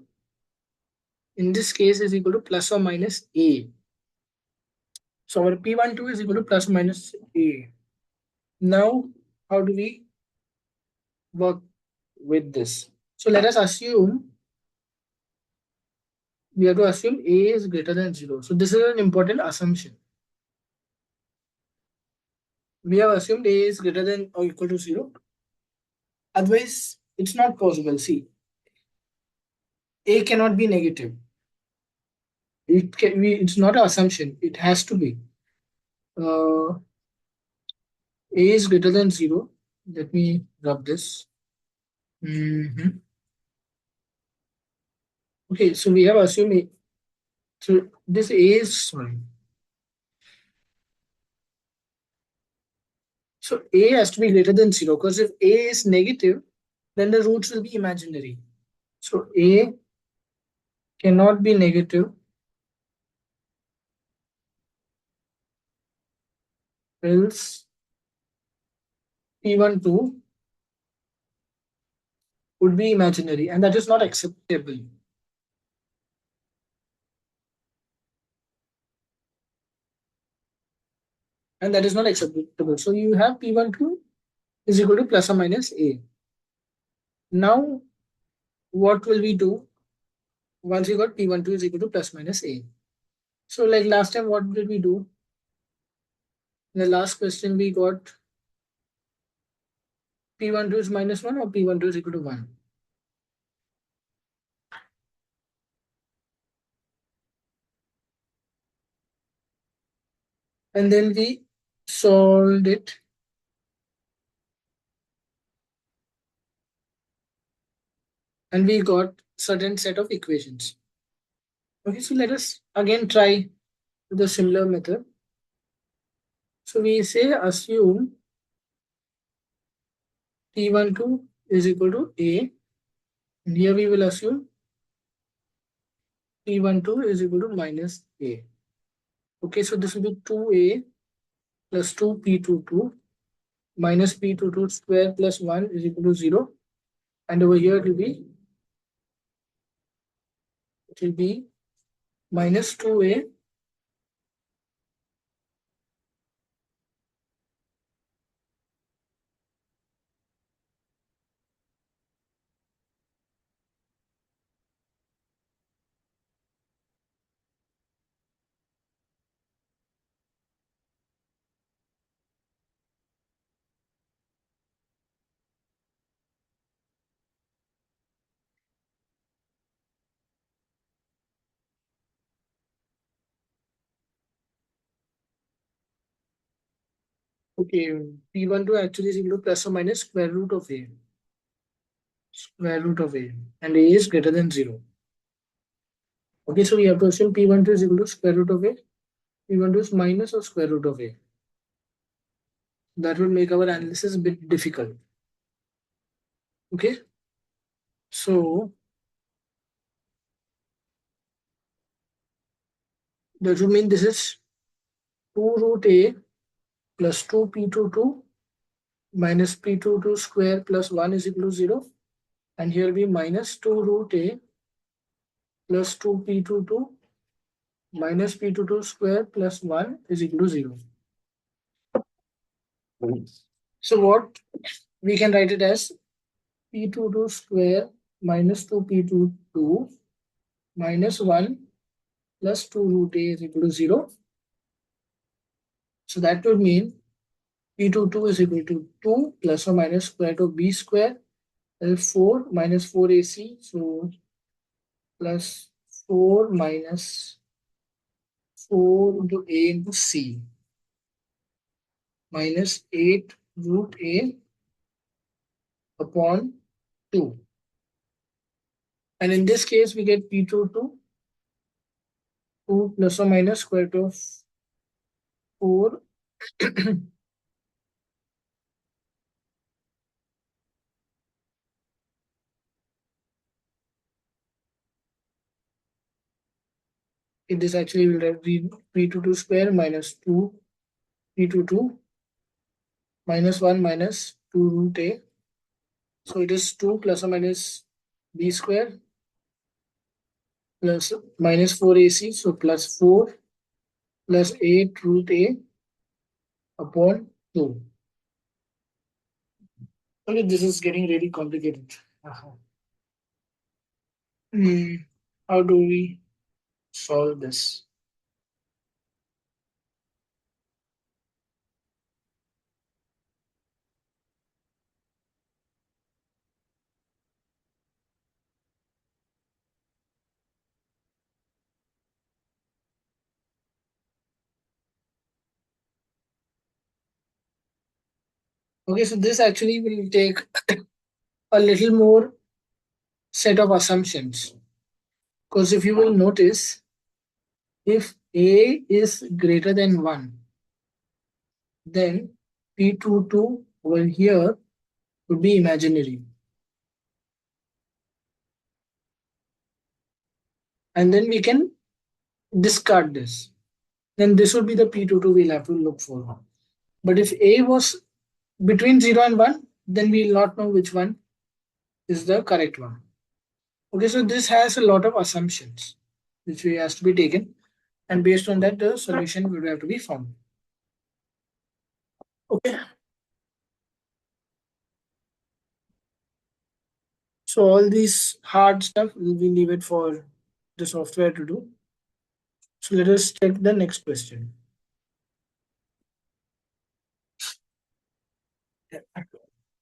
in this case is equal to plus or minus A. So our P12 is equal to plus minus A. Now, how do we work with this? So let us assume, we have to assume A is greater than 0. So this is an important assumption. We have assumed A is greater than or equal to 0. Otherwise, it's not possible. See, A cannot be negative. It can be, it's not an assumption. It has to be. A is greater than 0. Let me rub this. Okay, so we have assumed A. So this A is, sorry. So A has to be greater than 0 because if A is negative, then the roots will be imaginary. So A cannot be negative, else P12 would be imaginary, and that is not acceptable. And that is not acceptable. So you have P12 is equal to plus or minus A. Now, what will we do once we got P12 is equal to plus minus A? So like last time, what did we do? In the last question, we got P12 is minus 1 or P12 is equal to 1. And then we solved it. And we got certain set of equations. Okay, so let us again try the similar method. So we say assume P12 is equal to A. And here we will assume P12 is equal to minus A. Okay, so this will be 2A plus 2P22 minus P22 square plus 1 is equal to 0. And over here it will be minus 2A okay, P12 actually is equal to plus or minus square root of A. Square root of A. And A is greater than 0. Okay, so we have to assume P12 is equal to square root of A. P12 is minus or square root of A. That will make our analysis a bit difficult. Okay, so That would mean this is 2 root A plus 2p22 minus p22 square plus 1 is equal to 0. And here will be minus 2 root A plus 2p22 minus p22 square plus 1 is equal to 0. So what we can write it as p22 square minus 2p22 minus 1 plus 2 root A is equal to 0. So that would mean p22 is equal to 2 plus or minus square root of b square L4 minus 4ac. So plus 4 minus 4 into A into C minus 8 root A upon 2. And in this case, we get p22 2 plus or minus square root of 4 in this actually will write p22 square minus 2 p22 minus 1 minus 2 root A. So it is 2 plus or minus b square plus minus 4ac. So plus 4 plus 8 root A upon 2. Okay, this is getting really complicated. Hmm, how do we solve this? Okay, so this actually will take a little more set of assumptions. Because if you will notice, if A is greater than 1, then P22 over here would be imaginary. And then we can discard this. Then this would be the P22 we'll have to look for. But if A was between 0 and 1, then we'll not know which one is the correct one. Okay, so this has a lot of assumptions which we has to be taken, and based on that, the solution will have to be found. Okay, so all these hard stuff we leave it for the software to do. So let us check the next question.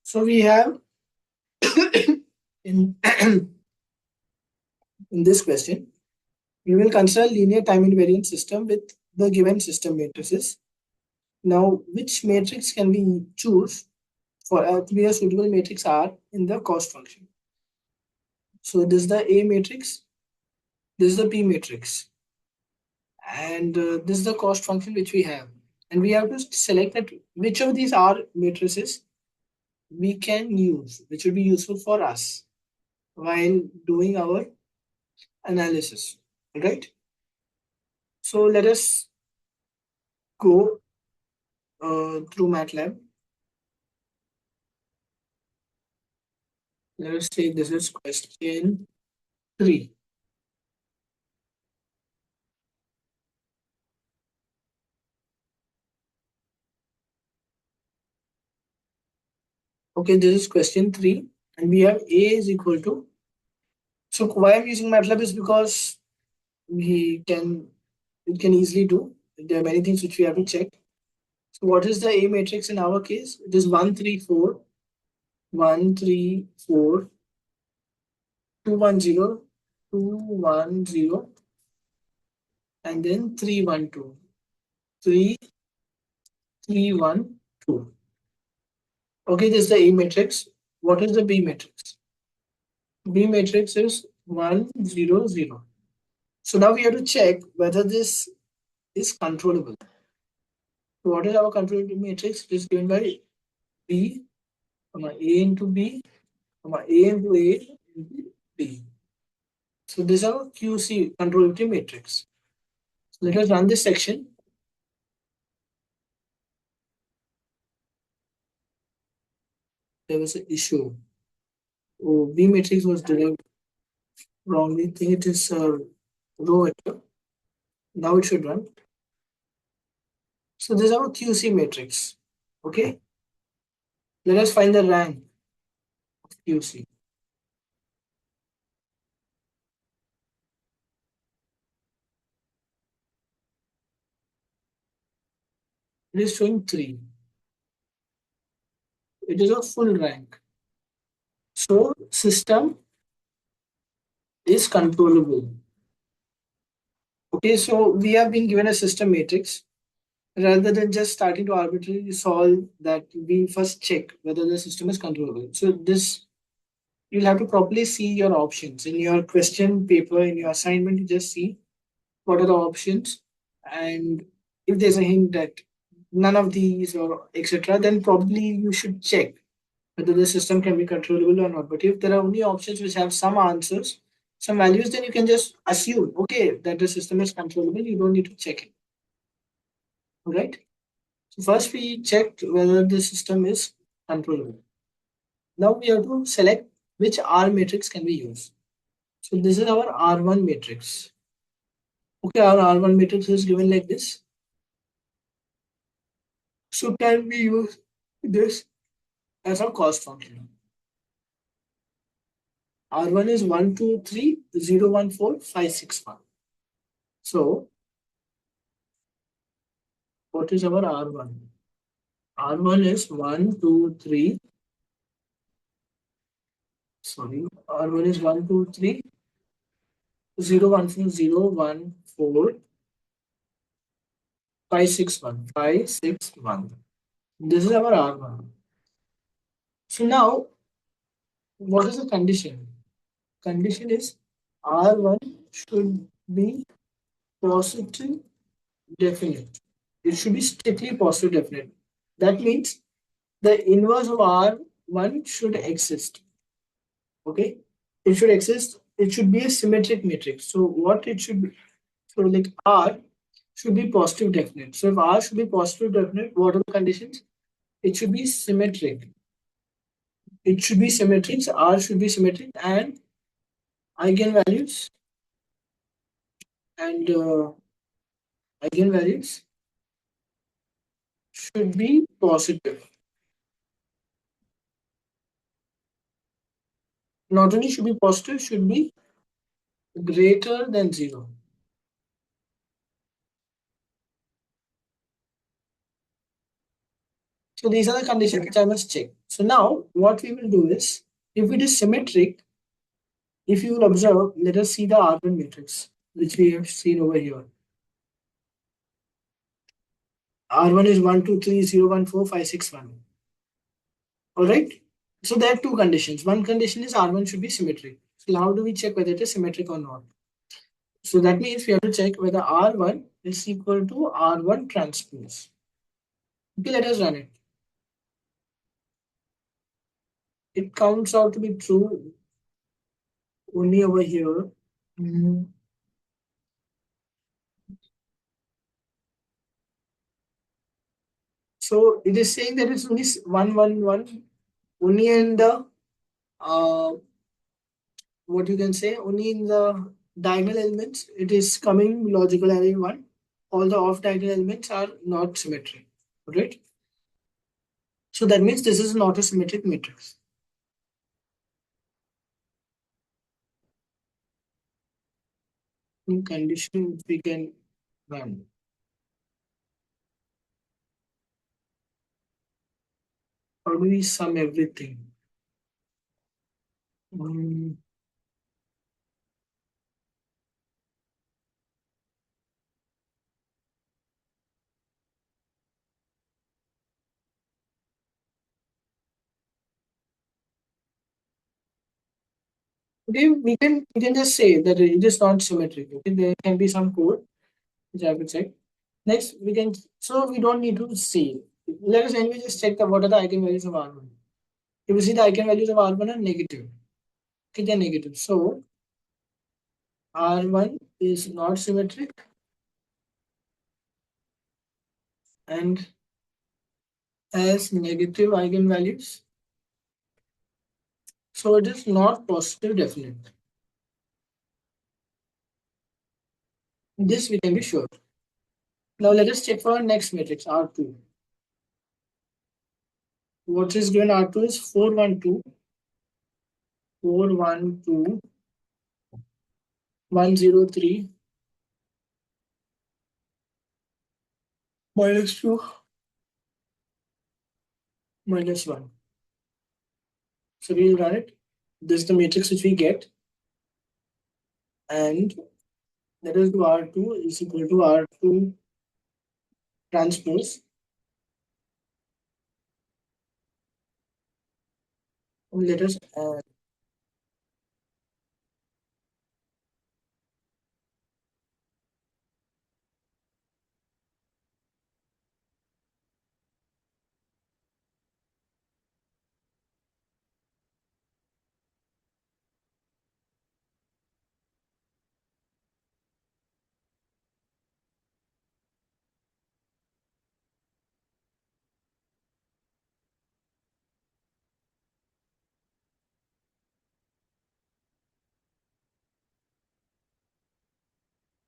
So we have in in this question, we will consider linear time invariant system with the given system matrices. Now, which matrix can we choose for to be a suitable matrix R in the cost function? So this is the A matrix, this is the P matrix, and this is the cost function which we have. And we have to select that which of these R matrices we can use, which will be useful for us while doing our analysis, right? So let us go through MATLAB. Let us say this is question 3. Okay, this is question 3, and we have A is equal to. So why I'm using MATLAB is because it can easily do. There are many things which we have to check. So what is the A matrix in our case? It is 1, 3, 4, 1, 3, 4, 2, 1, 0, 2, 1, 0, and then 3, 1, 2, 3, 3, 1, 2. Okay, this is the A matrix. What is the B matrix? B matrix is 1, 0, 0. So now we have to check whether this is controllable. So what is our controllable matrix? It is given by B, A into B, A into A into B. So this is our QC controllability matrix. Let us run this section. There was an issue. Oh, V matrix was derived wrongly. I think it is row vector. Now it should run. So this is our QC matrix. Okay. Let us find the rank of QC. It is showing 3. It is a full rank. So system is controllable. Okay, so we have been given a system matrix. Rather than just starting to arbitrarily solve that, we first check whether the system is controllable. So this, you'll have to properly see your options in your question paper, in your assignment. You just see what are the options, and if there's a hint that none of these or etc., then probably you should check whether the system can be controllable or not. But if there are only options which have some answers, some values, then you can just assume, okay, that the system is controllable. You don't need to check it. All right. So first we checked whether the system is controllable. Now we have to select which R matrix can we use. So this is our R1 matrix. Okay, our R1 matrix is given like this. So can we use this as a cost function? R1 is 1, 2, 3, 0, 1, 4, 5, 6, 1. So what is our R1? R1 is 1, 2, 3. Sorry, R1 is 1, 2, 3, 0, 1, 4, 0, 1, 4, 5, 6, 1. 5, 6, 1. This is our R1. So now, what is the condition? Condition is R1 should be positive definite. It should be strictly positive definite. That means the inverse of R1 should exist. Okay? It should exist. It should be a symmetric matrix. So what it should be? So like R should be positive definite. So if R should be positive definite, what are the conditions? It should be symmetric. It should be symmetric. So R should be symmetric, and eigenvalues and eigenvalues should be positive. Not only should be positive, should be greater than 0. So these are the conditions which I must check. So now what we will do is, if it is symmetric, if you will observe, let us see the R1 matrix, which we have seen over here. R1 is 1, 2, 3, 0, 1, 4, 5, 6, 1. All right. So there are two conditions. One condition is R1 should be symmetric. So how do we check whether it is symmetric or not? So that means we have to check whether R1 is equal to R1 transpose. Okay, let us run it. It counts out to be true only over here. So it is saying that it's only 1, 1, 1, only in the what you can say, only in the diagonal elements it is coming logical array 1. All the off diagonal elements are not symmetric, right? So that means this is not a symmetric matrix. In condition we can run. How do we sum everything? Mm, okay, we can just say that it is not symmetric. Okay, there can be some code which I will check. Next, we can, so we don't need to see. Let us anyway just check the what are the eigenvalues of R1. If you see the eigenvalues of R1 are negative. Okay, they're negative. So R1 is not symmetric. and has negative eigenvalues. So it is not positive definite. This we can be sure. Now let us check for our next matrix, R2. What is given R2 is 412, 412, 103, minus 2, minus 1. So we'll run it. This is the matrix which we get. And let us do R2 is equal to R2 transpose. And let us add.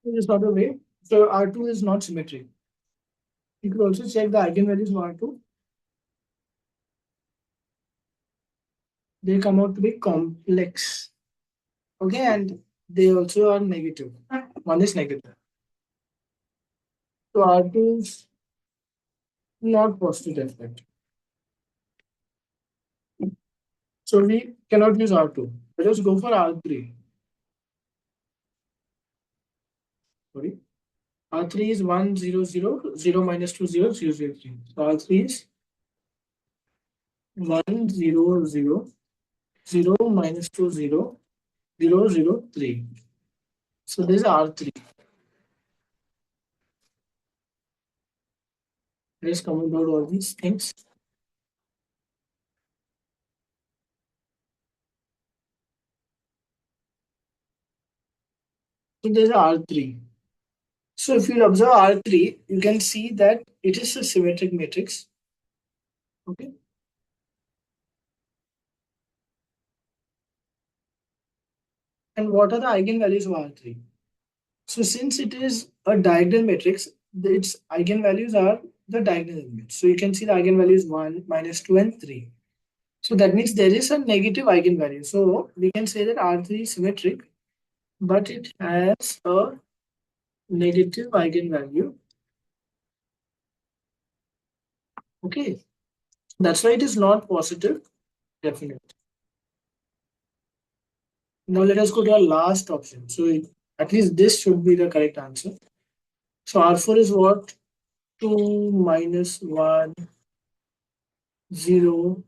This is not a way. So R2 is not symmetric. You could also check the eigenvalues of R2. They come out to be complex. Okay, and they also are negative. One is negative. So R2 is not positive definite. So we cannot use R2. Let us go for R3. Sorry. R3 is 1, 0, 0, 0 minus 2, 0, 0, 0, 3. So R3 is 1, 0, 0, 0 minus 2, 0, 0, 0, 3. So this is R3. Let's comment out all these things. So there's R3. So if you observe R3, you can see that it is a symmetric matrix. Okay. And what are the eigenvalues of R3? So since it is a diagonal matrix, its eigenvalues are the diagonal elements. So you can see the eigenvalues 1, minus 2, and 3. So that means there is a negative eigenvalue. So we can say that R3 is symmetric, but it has a negative eigenvalue. Okay. That's why it is not positive definite. Now let us go to our last option. So at least this should be the correct answer. So R4 is what? 2, minus 1, 0,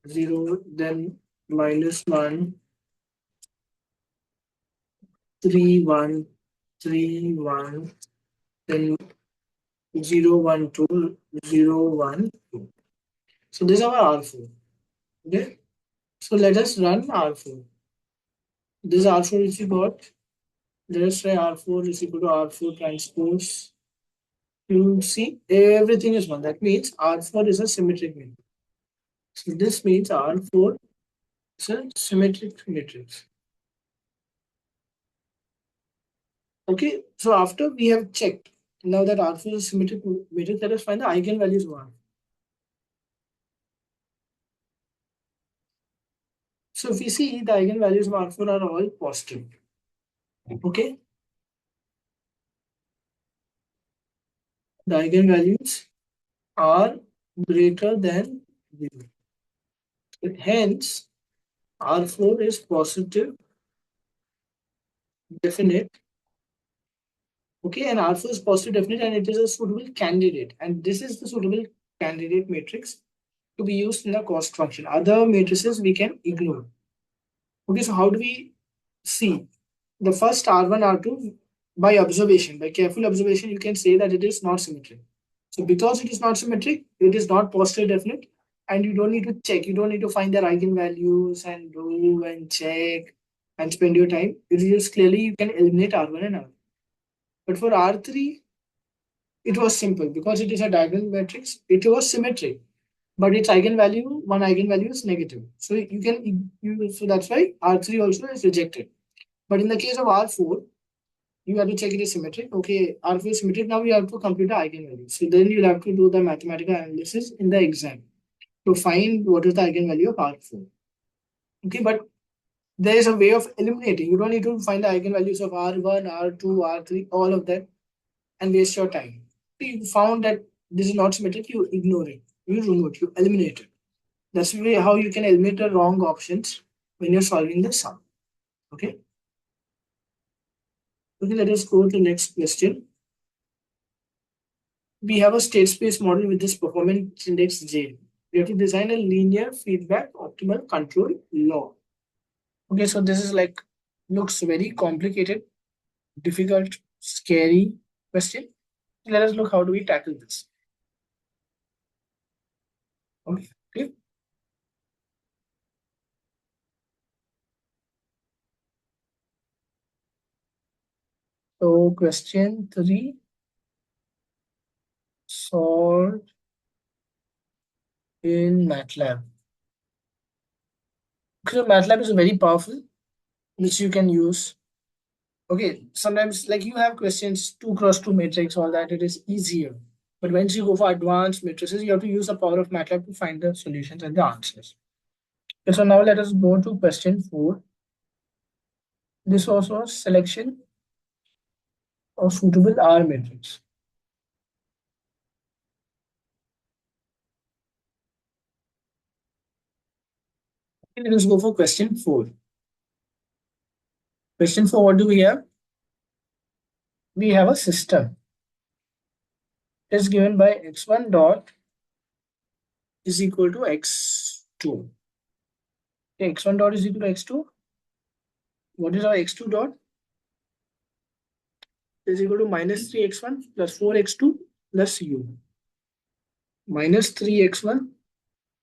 0, then minus 1, 3, 1, 3, 1, then 0, 1, 2, 0, 1, 2. So this is our R4. Okay. So let us run R4. This R4 which we got. Let us try R4 is equal to R4 transpose. You see everything is 1. That means R4 is a symmetric matrix. So this means R4 is a symmetric matrix. Okay, so after we have checked, now that R4 is a symmetric matrix, let us find the eigenvalues of R. So if we see the eigenvalues of R4 are all positive. Okay, the eigenvalues are greater than 0. Hence, R4 is positive, definite. Okay, and R4 is positive, definite, and it is a suitable candidate. And this is the suitable candidate matrix to be used in the cost function. Other matrices we can ignore. Okay, so how do we see? The first R1, R2, by observation, by careful observation, you can say that it is not symmetric. So because it is not symmetric, it is not positive definite, and you don't need to check. You don't need to find their eigenvalues and do and check and spend your time. It is just clearly you can eliminate R1 and R2. But for R3, it was simple because it is a diagonal matrix. It was symmetric, but its eigenvalue, one eigenvalue is negative. So you can so that's why R3 also is rejected. But in the case of R4, you have to check it is symmetric. Okay, R4 is symmetric. Now you have to compute the eigenvalue. So then you'll have to do the mathematical analysis in the exam to find what is the eigenvalue of R4. Okay, but there is a way of eliminating. You don't need to find the eigenvalues of R1, R2, R3, all of that, and waste your time. If you found that this is not symmetric, you ignore it. You remove it, you eliminate it. That's the way how you can eliminate the wrong options when you're solving the sum. Okay. Okay, let us go to the next question. We have a state space model with this performance index J. We have to design a linear feedback optimal control law. Okay, so this is like looks very complicated, difficult, scary question. Let us look how do we tackle this. Okay. So question 3, solve in MATLAB. So MATLAB is very powerful, which you can use. Okay, sometimes like you have questions 2x2 matrix, all that, it is easier. But once you go for advanced matrices, you have to use the power of MATLAB to find the solutions and the answers. Okay, so now let us go to question 4. This also a selection of suitable R matrix. Okay, let us go for question 4. Question 4, what do we have? We have a system. It is given by x1 dot is equal to x2. Okay, x1 dot is equal to x2. What is our x2 dot? Is equal to minus 3x1 plus 4x2 plus u. Minus 3x1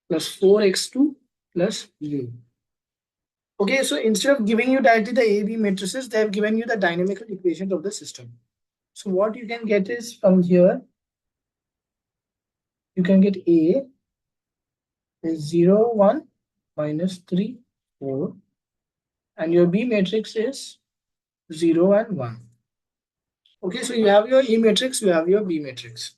plus 4x2 plus u. Okay, so instead of giving you directly the A, B matrices, they have given you the dynamical equations of the system. So what you can get is from here, you can get A is 0, 1, minus 3, 4. And your B matrix is 0 and 1. Okay, so you have your A matrix, you have your B matrix.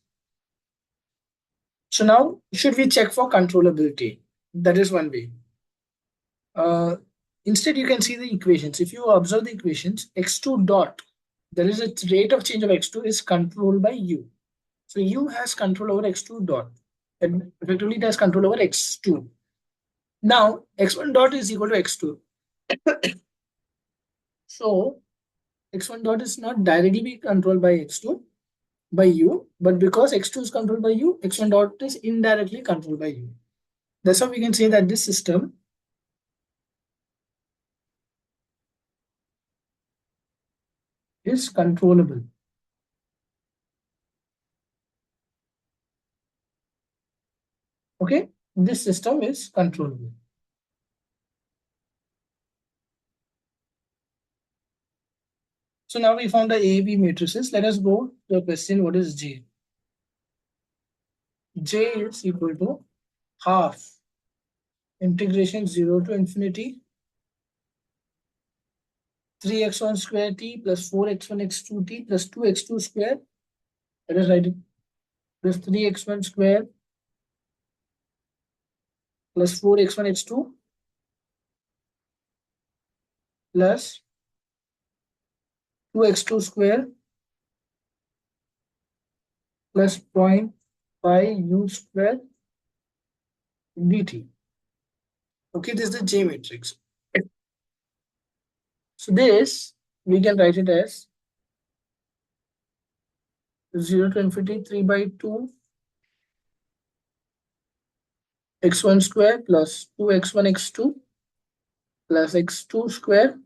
So now, should we check for controllability? That is one way. Instead, you can see the equations. If you observe the equations, x2 dot, there is a rate of change of x2 is controlled by u. So u has control over x2 dot. And effectively, it has control over x2. Now, x1 dot is equal to x2. So, x1 dot is not directly controlled by x2, by u, but because x2 is controlled by u, x1 dot is indirectly controlled by u. That's how we can say that this system is controllable. Okay, this system is controllable. So now we found the A, B matrices. Let us go to the question, what is J? J is equal to half integration 0 to infinity 3x1 square t plus 4x1 x2 t plus 2x2 square. Let us write it. Plus 3x1 square plus 4x1 x2 plus 2x2 square plus 0.5 u square dt. Okay, this is the J matrix. So this, we can write it as 0 to infinity 3 by 2 x1 square plus 2x1 x2 plus x2 square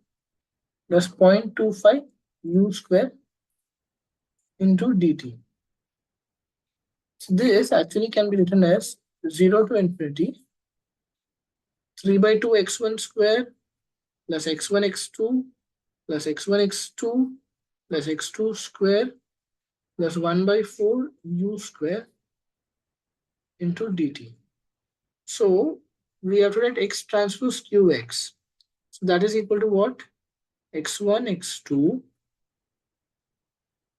plus 0.25 u square into dt. So this actually can be written as 0 to infinity 3 by 2 x1 square plus x1 x2 plus x1 x2 plus x2 square plus 1 by 4 u square into dt. So we have to write x transpose qx. So that is equal to what? x1, x2,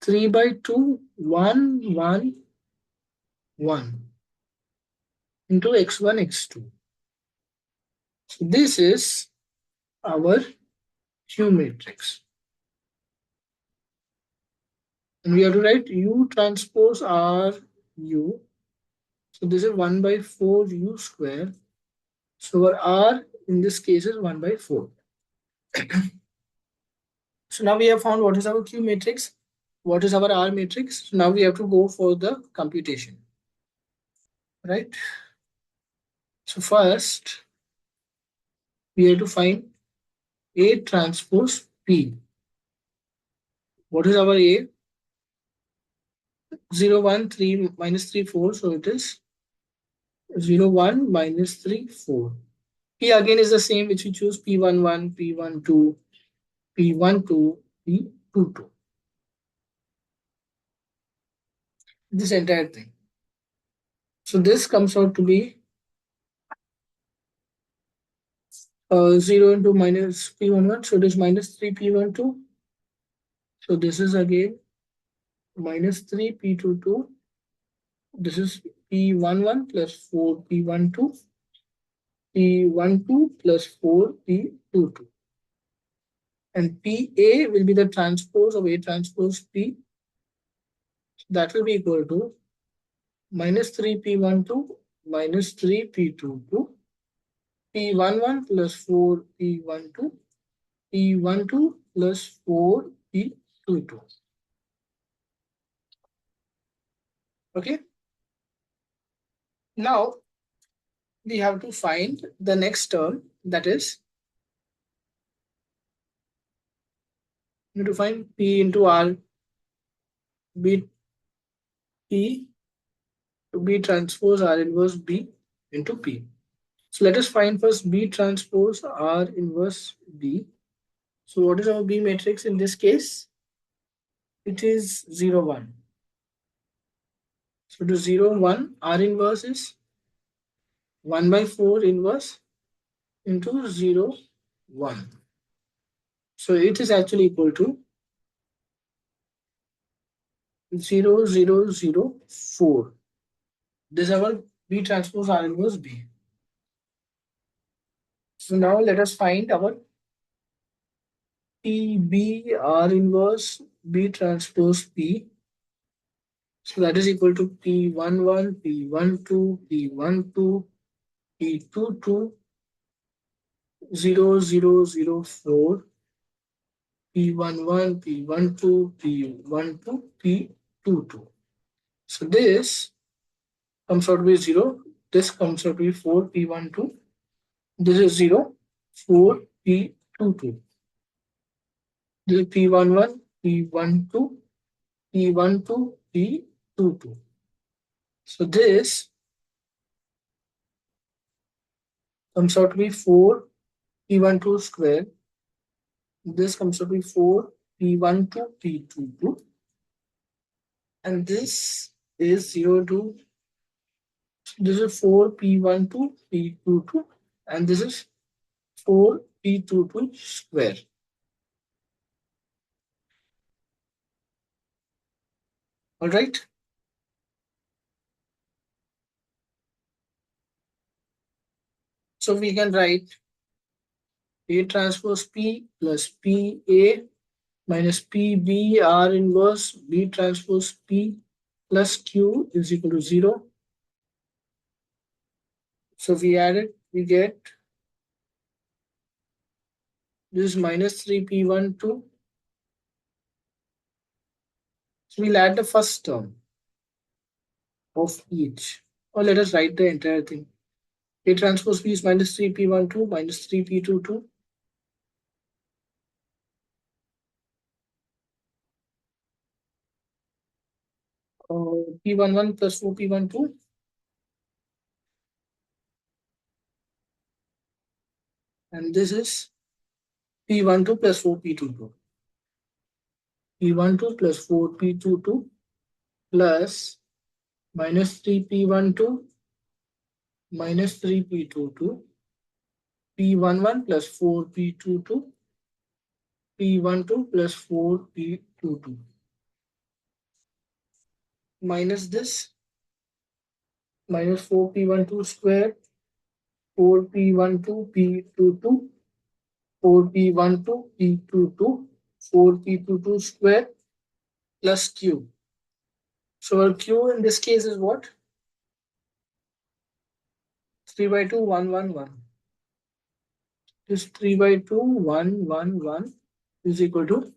3 by 2, 1, 1, 1 into x1, x2. So this is our Q matrix. And we have to write U transpose R U. So this is 1 by 4 U square. So our R in this case is 1 by 4. So now we have found what is our Q matrix, what is our R matrix. So now we have to go for the computation, right? So first we have to find A transpose P. What is our A? 0, 1, 3, minus 3, 4. So it is 0, 1, minus 3, 4. P again is the same which we choose P11, P12, P12, P22. This entire thing. So this comes out to be 0 into minus P11. So it is minus 3 P12. So this is again minus 3 P22. This is P11 plus 4 P12. P12 plus 4 P22. And PA will be the transpose of A transpose P. That will be equal to minus 3 P12 minus 3 P22 P11 plus 4 P12 P12 plus 4 P22. Okay. Now we have to find the next term, that is we need to find P into R B P to B transpose R inverse B into P. So let us find first B transpose R inverse B. So what is our B matrix in this case? It is 0, 1. So to 0, 1, R inverse is 1 by 4 inverse into 0, 1. So it is actually equal to 0, 0, 0, 4. This is our B transpose R inverse B. So now let us find our PB R inverse B transpose P. So that is equal to P11, P12, P12, P22, 0, 0, 0, 4, P11, P12, P12, P22. So this comes out to be 0. This comes out to be 4, P12. This is 0, 4, P22. This is P11, P12, P12, P22. So this comes out to be 4 P12 square. This comes out to be 4 P12 P22. And this is 0 to, this is 4 P12 P22. And this is 4 P22 square. All right. So we can write A transpose P plus PA minus PB R inverse B transpose P plus Q is equal to 0. So we add it, we get this is minus 3 P12. So we'll add the first term of each. Or let us write the entire thing. A transpose P is minus 3 P12 minus 3 P22. P11 plus 4 P12. And this is P12 plus 4 P22. P12 plus 4 P22. plus minus 3p12 minus 3p22 p11 plus 4p22 p12 plus 4p22 minus this minus 4p12 square 4p12 p22 4p12 p22 4p22 square plus q. So our q in this case is what? 3 by 2 1 1 1. This 3 by 2 1 1 1 is equal to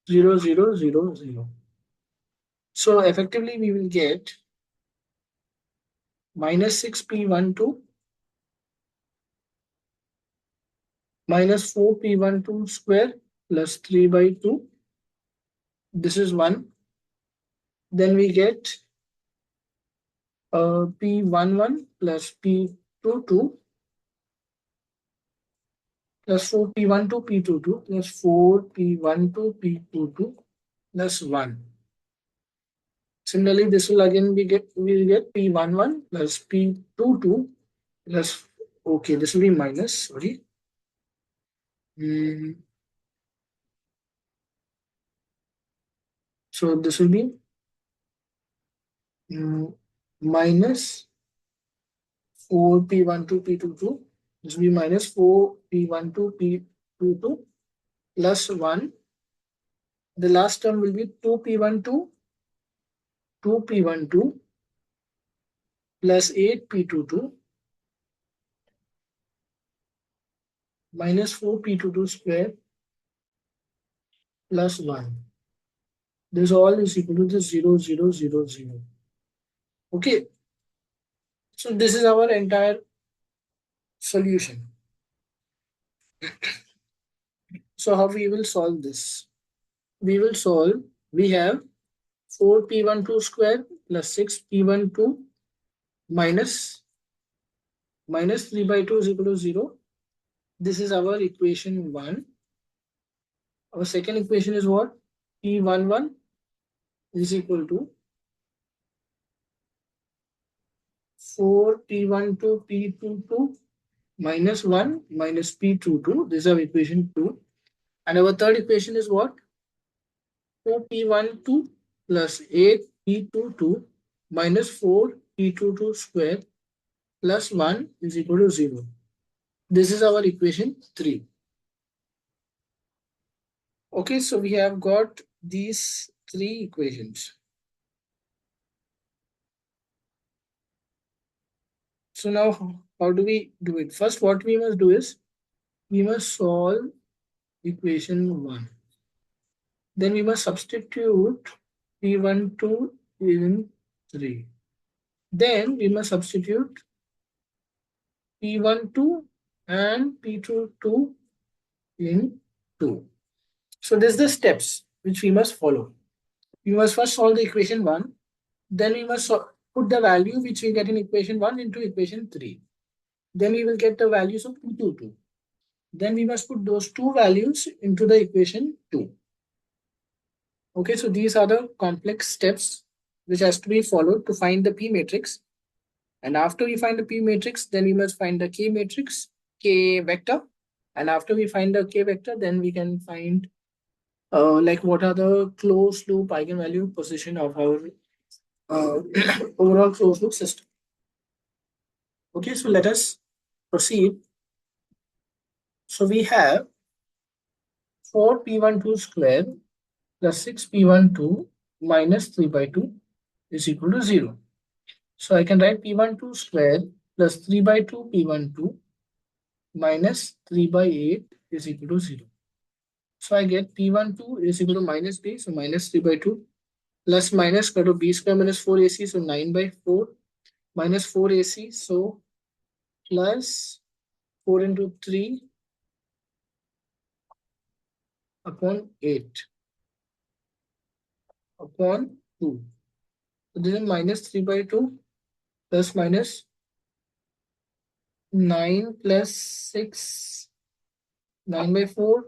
0 0 0 0. So effectively we will get minus 6p12 minus 4p12 square plus 3 by 2. This is 1. Then we get p11 plus p22 plus 4p12 p22 plus 4p12 p22 plus 1. Similarly, this will again be we'll get p11 plus p22 plus, okay, this will be minus, sorry. So this will be minus 4p12 p22. This will be minus 4p12 p22 plus 1. The last term will be 2p12 2p12 plus 8p22 minus 4p22 square plus 1. This all is equal to the 0 0 0 0. Okay, so this is our entire solution. So how we will solve this? We will solve, we have 4p12 square plus 6p12 minus 3 by 2 is equal to 0. This is our equation 1. Our second equation is what? p11 is equal to 4p12 p22 minus 1 minus p22. This is our equation 2. And our third equation is what? 4p12 plus 8p22 minus 4p22 square plus 1 is equal to 0. This is our equation 3. Okay, so we have got these three equations. So now how do we do it? First, what we must do is we must solve equation 1. Then we must substitute p12 in 3. Then we must substitute p12 and p22 in 2. So this is the steps which we must follow. We must first solve the equation 1. Then we must put the value which we get in equation 1 into equation 3. Then we will get the values of p22. Then we must put those two values into the equation 2. Okay, so these are the complex steps which has to be followed to find the P matrix. And after we find the P matrix, then we must find the K matrix, K vector. And after we find the K vector, then we can find like what are the closed loop eigenvalue position of our overall closed loop system. Okay, so let us proceed. So we have 4p12 square plus 6p12 minus 3 by 2 is equal to 0. So I can write p12 square plus 3 by 2 p12 minus 3 by 8 is equal to 0. So I get p12 is equal to minus b, so minus 3 by 2 plus minus equal to b square minus 4ac, so 9 by 4 minus 4ac, so plus 4 into 3 upon 8 upon 2. So this is minus 3 by 2 plus minus 9 plus 6, 9 by 4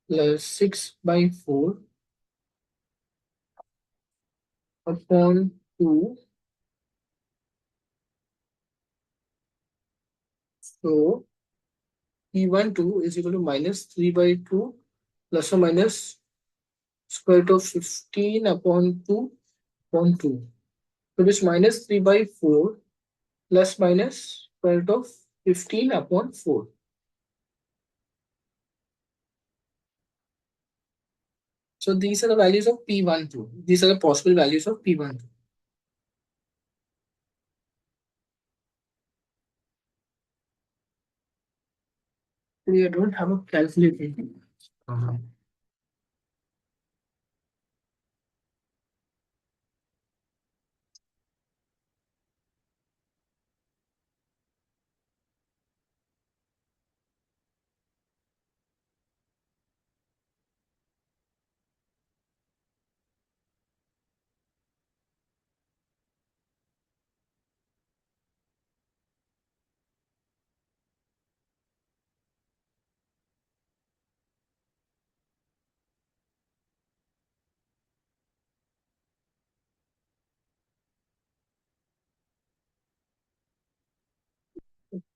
plus 6 by 4 upon 2. So P12 is equal to minus 3 by 2 plus or minus square root of 15 upon 2 upon 2. So it is minus 3 by 4 plus minus square root of 15 upon 4. So these are the values of P12. These are the possible values of P12. We don't have a calculator. Uh-huh.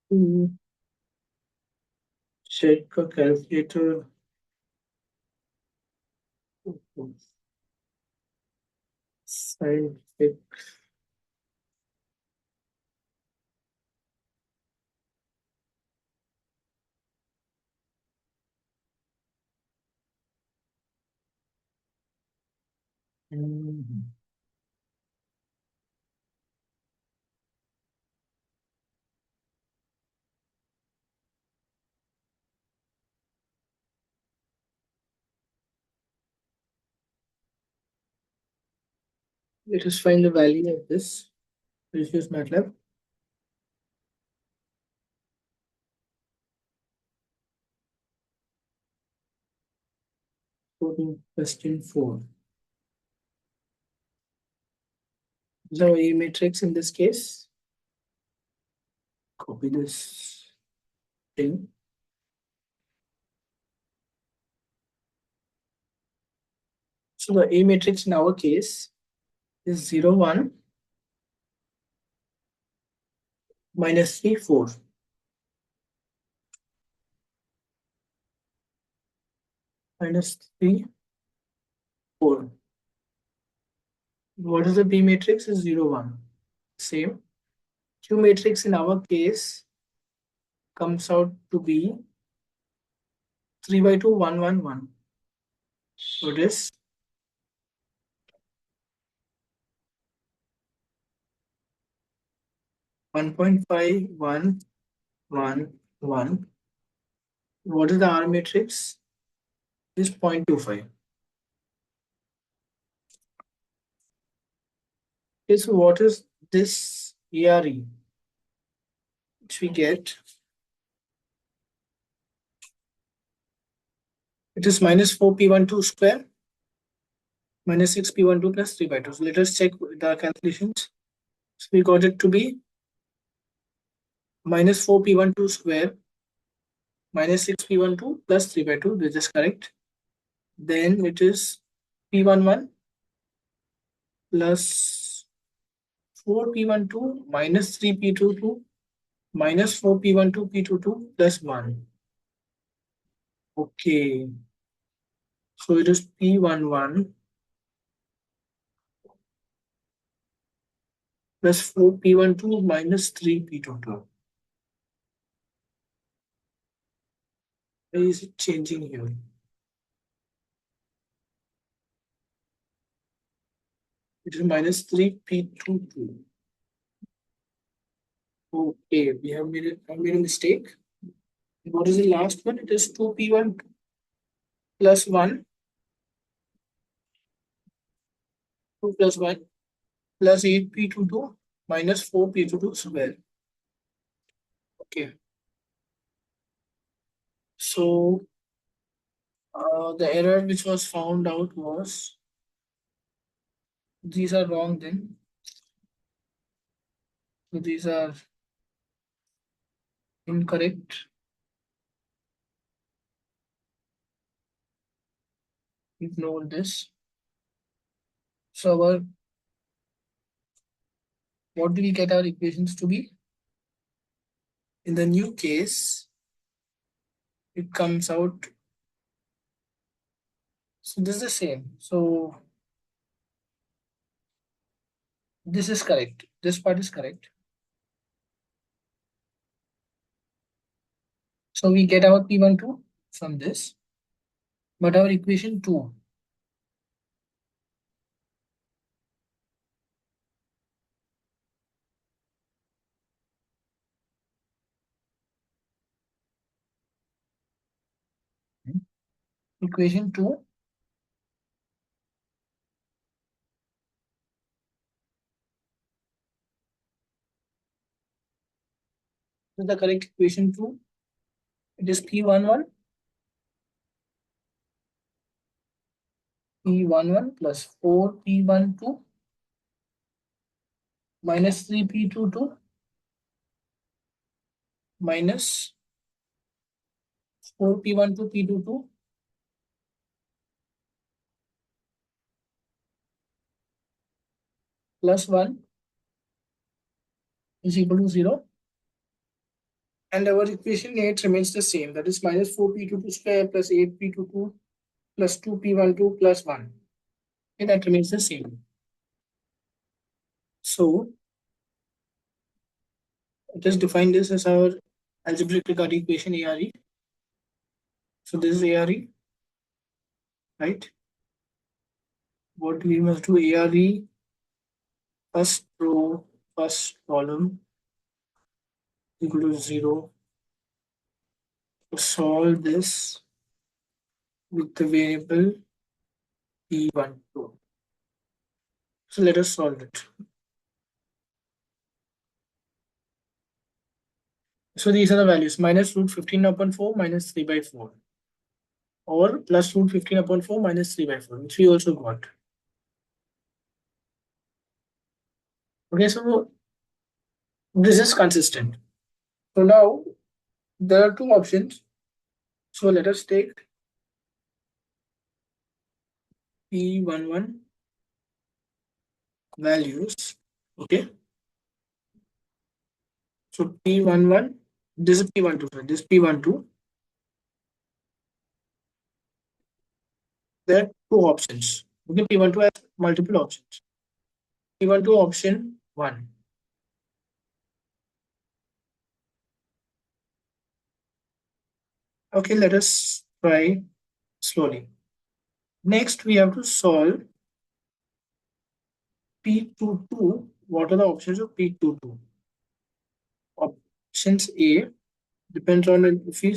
To check a calculator. Scientific. Mhm. Let us find the value of this. Let's use MATLAB. Question 4. So A matrix in this case. Copy this thing. So the A matrix in our case is 0, 1, minus 3, 4. Minus 3, 4. What is the B matrix? Is 0, 1. Same. Q matrix in our case comes out to be 3 by 2, 1, 1, 1. So it is 1.5, 1, 1, 1. What is the R matrix? It is 0.25. Okay, so what is this ERE which we get? It is minus 4P12 square minus 6P12 plus 3 by 2. So let us check the calculations. So we got it to be minus 4P12 square minus 6P12 plus 3 by 2. This is correct. Then it is P11 plus 4P12 minus 3P22 minus 4P12 P22 plus 1. Okay. So it is P11 plus 4P12 minus 3P22. Why is it changing here? It is minus 3P22. Okay, I made a mistake. What is the last one? It is 2P1 plus 1, 2 plus 1 plus 8P22 minus 4P22 square. Okay. So the error which was found out was these are wrong then. So these are incorrect. Ignore this. So our what do we get our equations to be? In the new case, it comes out. So this is the same. So this is correct. This part is correct. So we get our P12 from this, but our equation 2, equation 2 is the correct equation 2. It is P11 plus 4P12 minus 3P22 minus 4P12 P22 plus 1 is equal to 0. And our equation 8 remains the same. That is minus 4P22 square plus 8P22 plus 2P12 plus 1. Okay, that remains the same. So just define this as our algebraic Riccati equation ARE. So this is ARE, right? What we must do, ARE, first row, first column equal to 0. Solve this with the variable P12. So let us solve it. So these are the values: minus root 15 upon 4 minus 3 by 4, or plus root 15 upon 4 minus 3 by 4, which we also got. Okay, so this is consistent. So now there are two options. So let us take P11 values. Okay. So P11, this is P12, sorry, this P12. There are two options. Okay, P12 has multiple options. P12 option 1. Okay, let us try slowly. Next, we have to solve P22. What are the options of P22? Options A depends on if we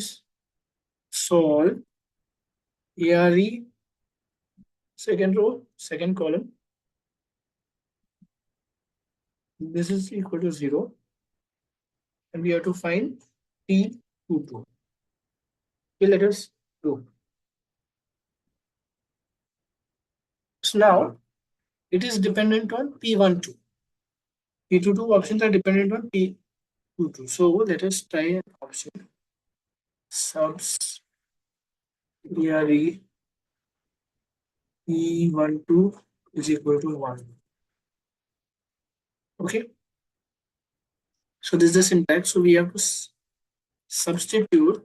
solve ARE, second row, second column. This is equal to 0. And we have to find P22. Okay, let us do. So now it is dependent on P12. P22 options are dependent on P22. So let us try an option. Subs ARE P12 is equal to 1. Okay. So this is the syntax. So we have to substitute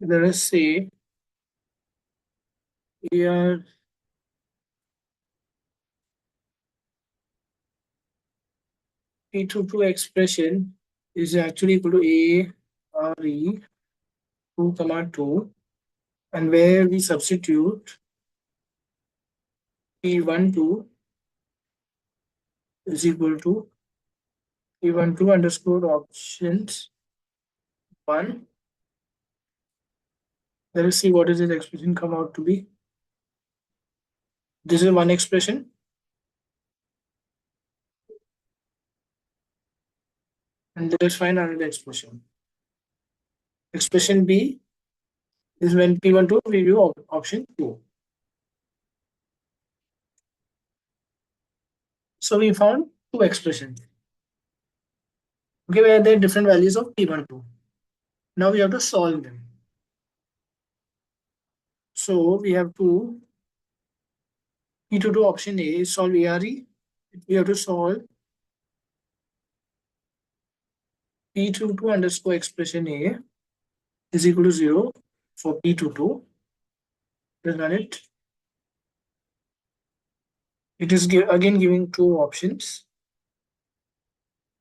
let us say AR P22 expression is actually equal to ARE 2 comma 2, and where we substitute P12 is equal to P12 underscore options 1. Let us see what is this expression come out to be. This is one expression. And let us find another expression. Expression B is when P12 we do option 2. So we found two expressions. Okay, where there are different values of P12. Now we have to solve them. So we have to P22 option A is solve ARE. We have to solve P22 underscore expression A is equal to 0 for P22. Let's run it. It is again giving two options.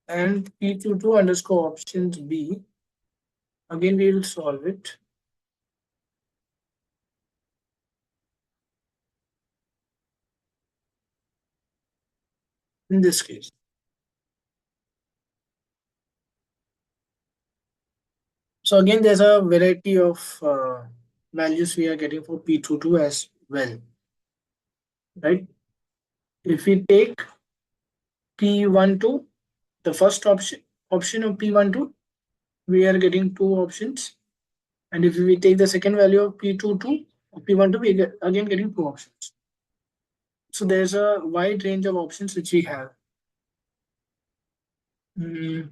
And P22 underscore options B, again we will solve it. In this case. So again, there's a variety of values we are getting for P22 as well, right? If we take P12, the first option of P12, we are getting two options. And if we take the second value of P22 or P12, we get again getting two options. So there's a wide range of options which we have. And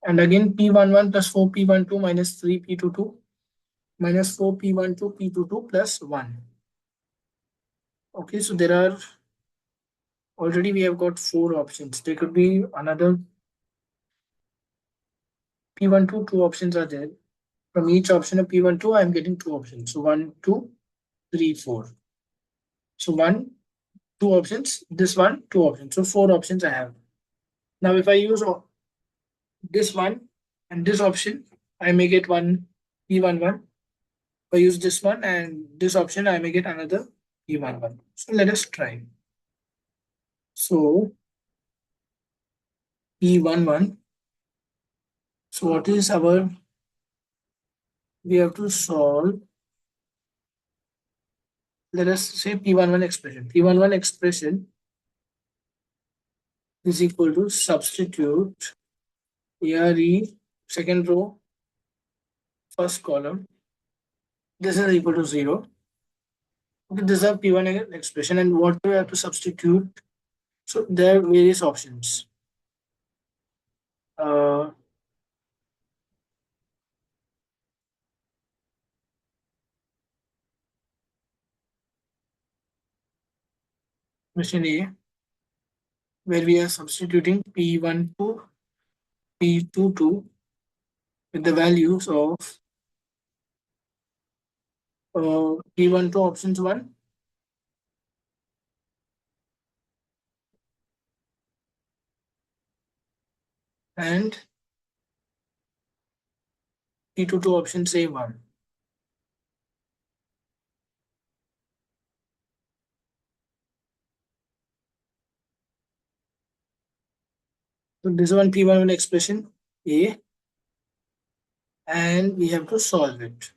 again, P11 plus 4P12 minus 3P22 minus 4P12 P22 plus 1. Okay, so there are already we have got four options. There could be another P12, two options are there. From each option of P12, I'm getting two options. So 1, 2, 3, 4. So 1, 2 options, this one, 2 options. So 4 options I have. Now if I use this one and this option, I may get one P11. If I use this one and this option, I may get another P11. So let us try. So P11. So what is our, we have to solve, let us say P11 expression. P11 expression is equal to substitute ARE, second row, first column. This is equal to 0. Okay, this is a P1 expression, and what do we have to substitute? So there are various options. Uh, Question A, where we are substituting P1 to P22 with the values of P1 to options 1 and P2 to options A1. So this one P11 expression A, and we have to solve it.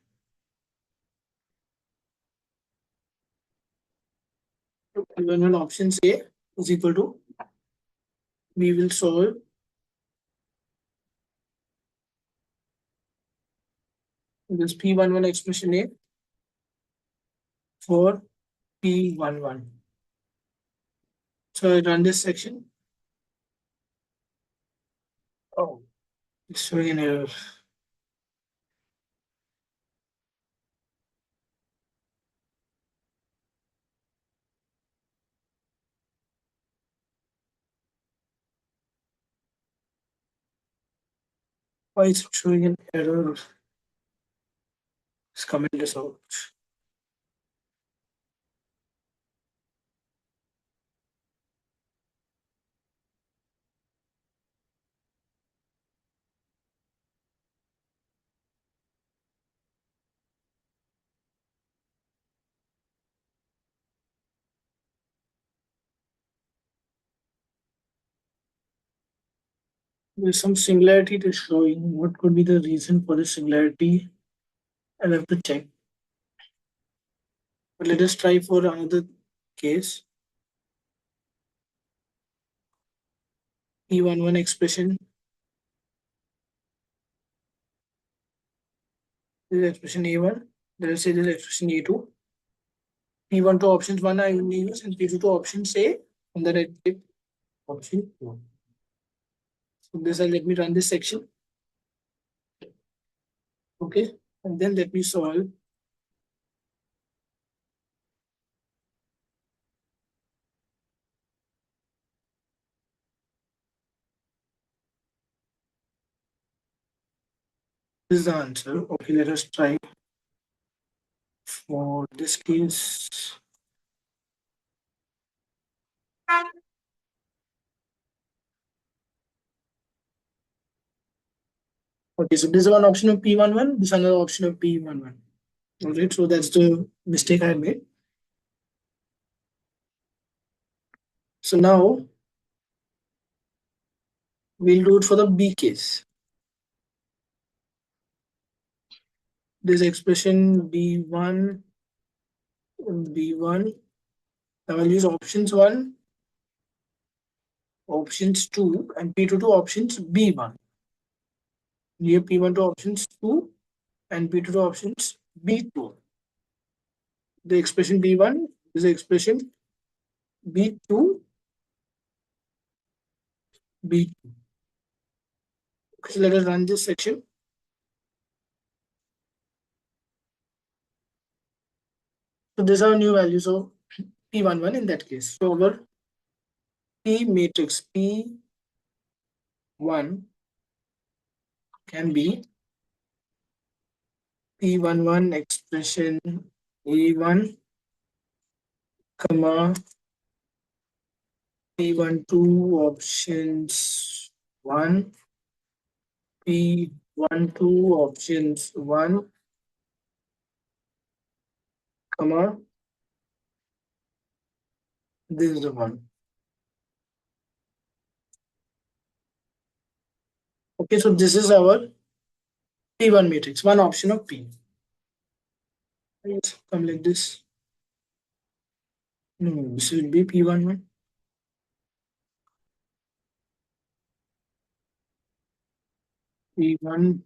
P11 options A is equal to, we will solve this P11 expression A for P11. So I run this section. Oh, it's showing an error. Why is it showing an error? Let's comment this out. There's some singularity it is showing. What could be the reason for the singularity? I'll have to check. But let us try for another case. P11 expression. This is expression A1. Let us say this is expression A2. P1 to options 1 I will use and P2 to options A, and then I take option 2. So this let me run this section. Okay, and then let me solve This is the answer. Okay, let us try for this case. Okay, so this is one option of P11, this is another option of P11. Alright, so that's the mistake I made. So now we'll do it for the B case. This expression B1, B1. Now I'll use options 1, options 2, and P2 to options B1. Here P1 to options 2 and P2 to options B2. The expression B1 is the expression B2, B2. Okay, so let us run this section. So these are new values of P11 in that case. So our P matrix P1 can be P11 expression A1, comma P12 options 1, P12 options 1, comma this is the one. Okay, so this is our P1 matrix, one option of P. Let's come like this. No, this will be P11. P1,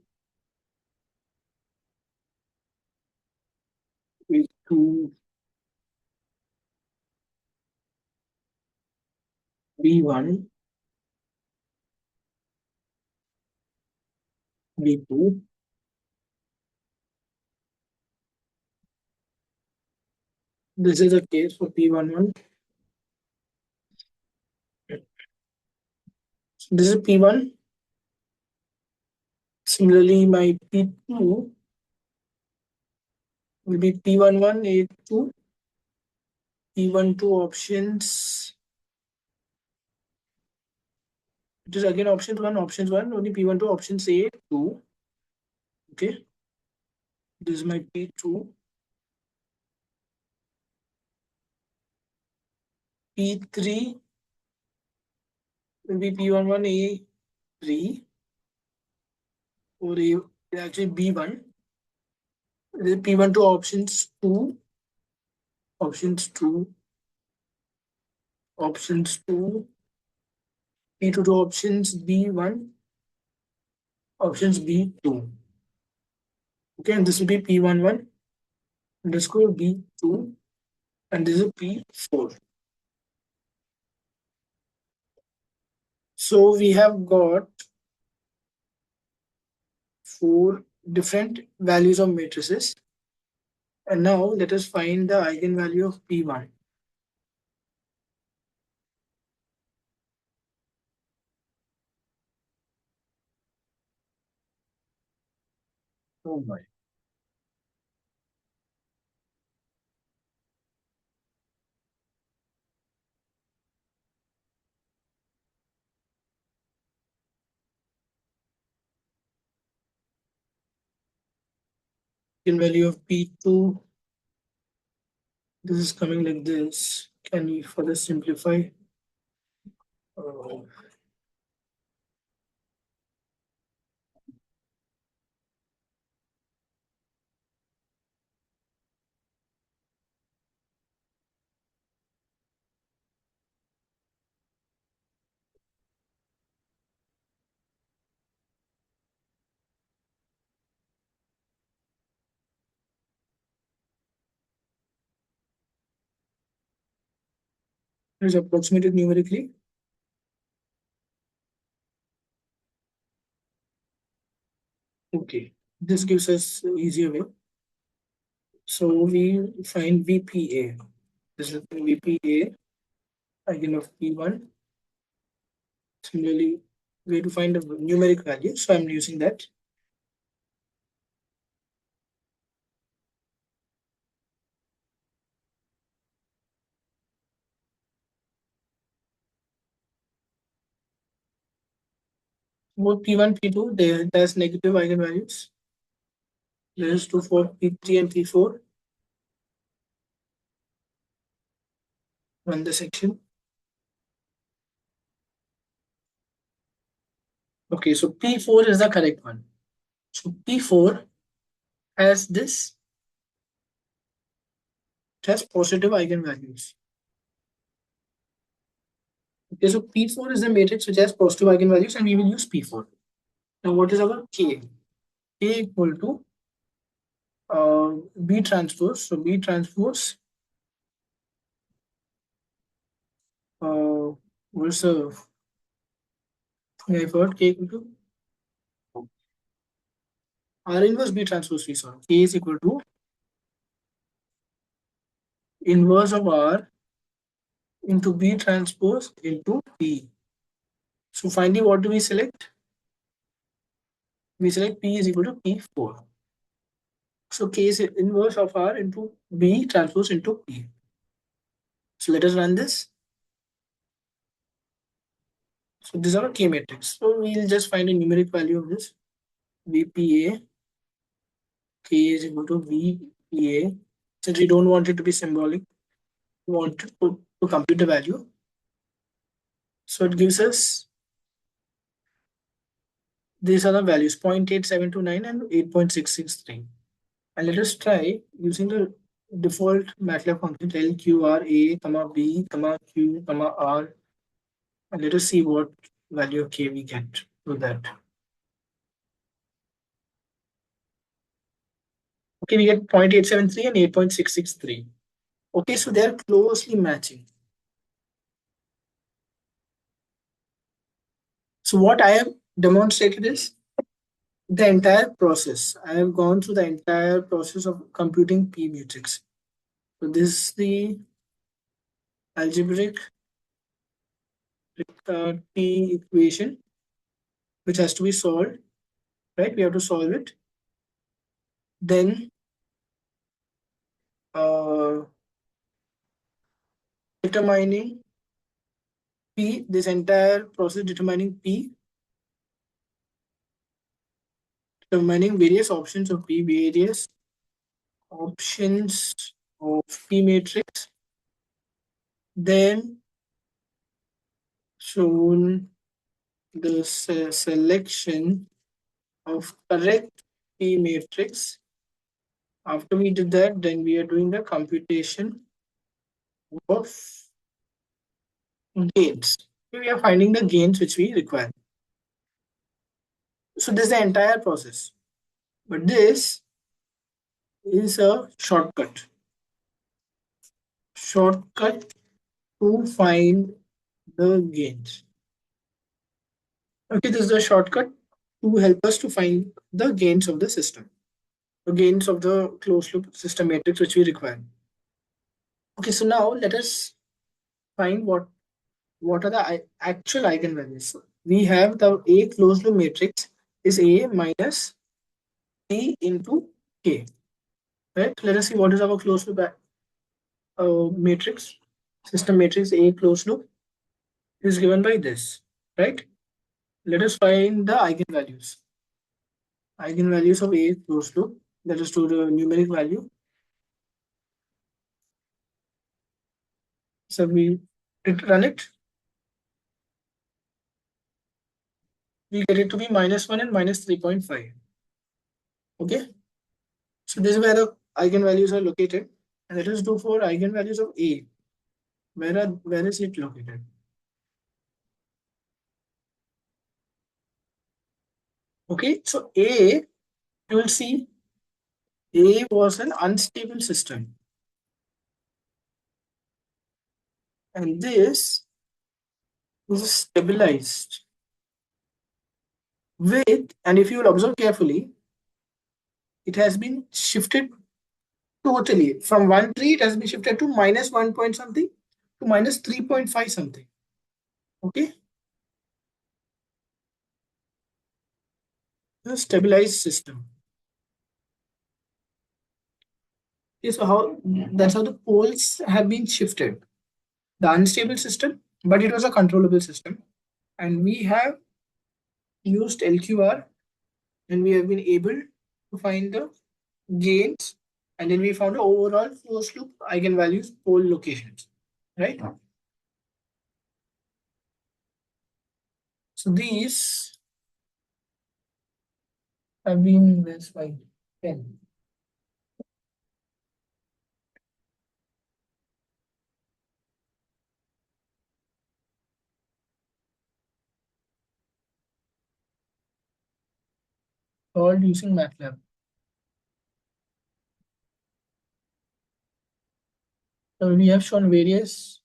P2, B1, B2. This is the case for P11. This is P1. Similarly, my P2 will be P11, A2, P12 options. It is again options 1, only P12 options A2. Okay. This is my P2. P3 will be P11, A3, or A, actually B1. P12 options 2, options 2, options 2, P2 to options B1, options B2. Okay, and this will be P11 underscore B2, and this is P4. So we have got 4 different values of matrices. And now let us find the eigenvalue of P1. Oh my. Eigenvalue of P2. This is coming like this. Can we further simplify? Uh, is approximated numerically. Okay, this gives us easier way. So we find VPA. This is VPA, eigen of P1. Similarly, way to find a numeric value. So I'm using that. Both P1, P2, there's negative eigenvalues. There's 2, 4, P3 and P4. Run the section. Okay, so P4 is the correct one. So P4 has this, it has positive eigenvalues. Okay, so P4 is the matrix which has positive eigenvalues and we will use P4. Now what is our K? K equal to B transpose. So B transpose, what's the, I've heard K equal to R inverse B transpose V. Sorry, K is equal to inverse of R into B transpose into P. So finally, what do we select? We select P is equal to P4. So K is inverse of R into B transpose into P. So let us run this. So this is our K matrix. So we'll just find a numeric value of this. VPA. K is equal to VPA. Since we don't want it to be symbolic, we want to compute the value. So it gives us, these are the values 0.8729 and 8.663. And let us try using the default MATLAB function LQR A, comma B, comma Q, comma R. And let us see what value of K we get to that. Okay, we get 0.873 and 8.663. Okay, so they are closely matching. So what I have demonstrated is the entire process. I have gone through the entire process of computing P matrix. So this is the algebraic Riccati equation, which has to be solved, right? We have to solve it. Then determining P, this entire process determining P, determining various options of P, various options of P matrix, then shown the selection of correct P matrix. After we did that, then we are doing the computation of gains. We are finding the gains which we require. So this is the entire process. But this is a shortcut. Shortcut to find the gains. Okay, this is a shortcut to help us to find the gains of the system. The gains of the closed loop system matrix which we require. Okay, so now let us find what are the actual eigenvalues. We have the A closed loop matrix is A minus P into K. Right? Let us see what is our closed loop matrix. System matrix A closed loop is given by this. Right? Let us find the eigenvalues. Eigenvalues of A closed loop. Let us do the numeric value. So we run it. We get it to be -1 and -3.5. Okay. So this is where the eigenvalues are located. And let us do for eigenvalues of A. Where is it located? Okay, so A, you will see A was an unstable system. And this is stabilized with, and if you will observe carefully, it has been shifted totally. From 1 3, it has been shifted to -1 point something to -3.5 something. Okay. A stabilized system. Okay, so that's how the poles have been shifted. The unstable system, but it was a controllable system. And we have used LQR, and we have been able to find the gains, and then we found the overall closed loop eigenvalues pole locations, right? So these have been this by 10. All using MATLAB. So we have shown various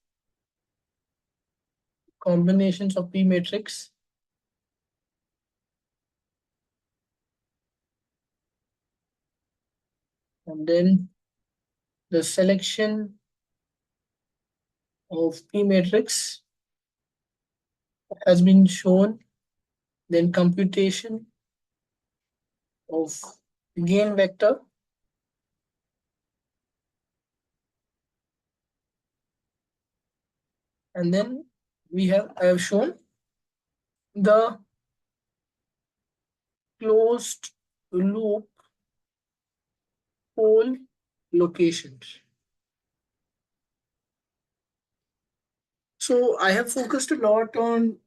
combinations of P matrix, and then the selection of P matrix has been shown, then computation of gain vector, and then I have shown the closed loop pole locations. So I have focused a lot on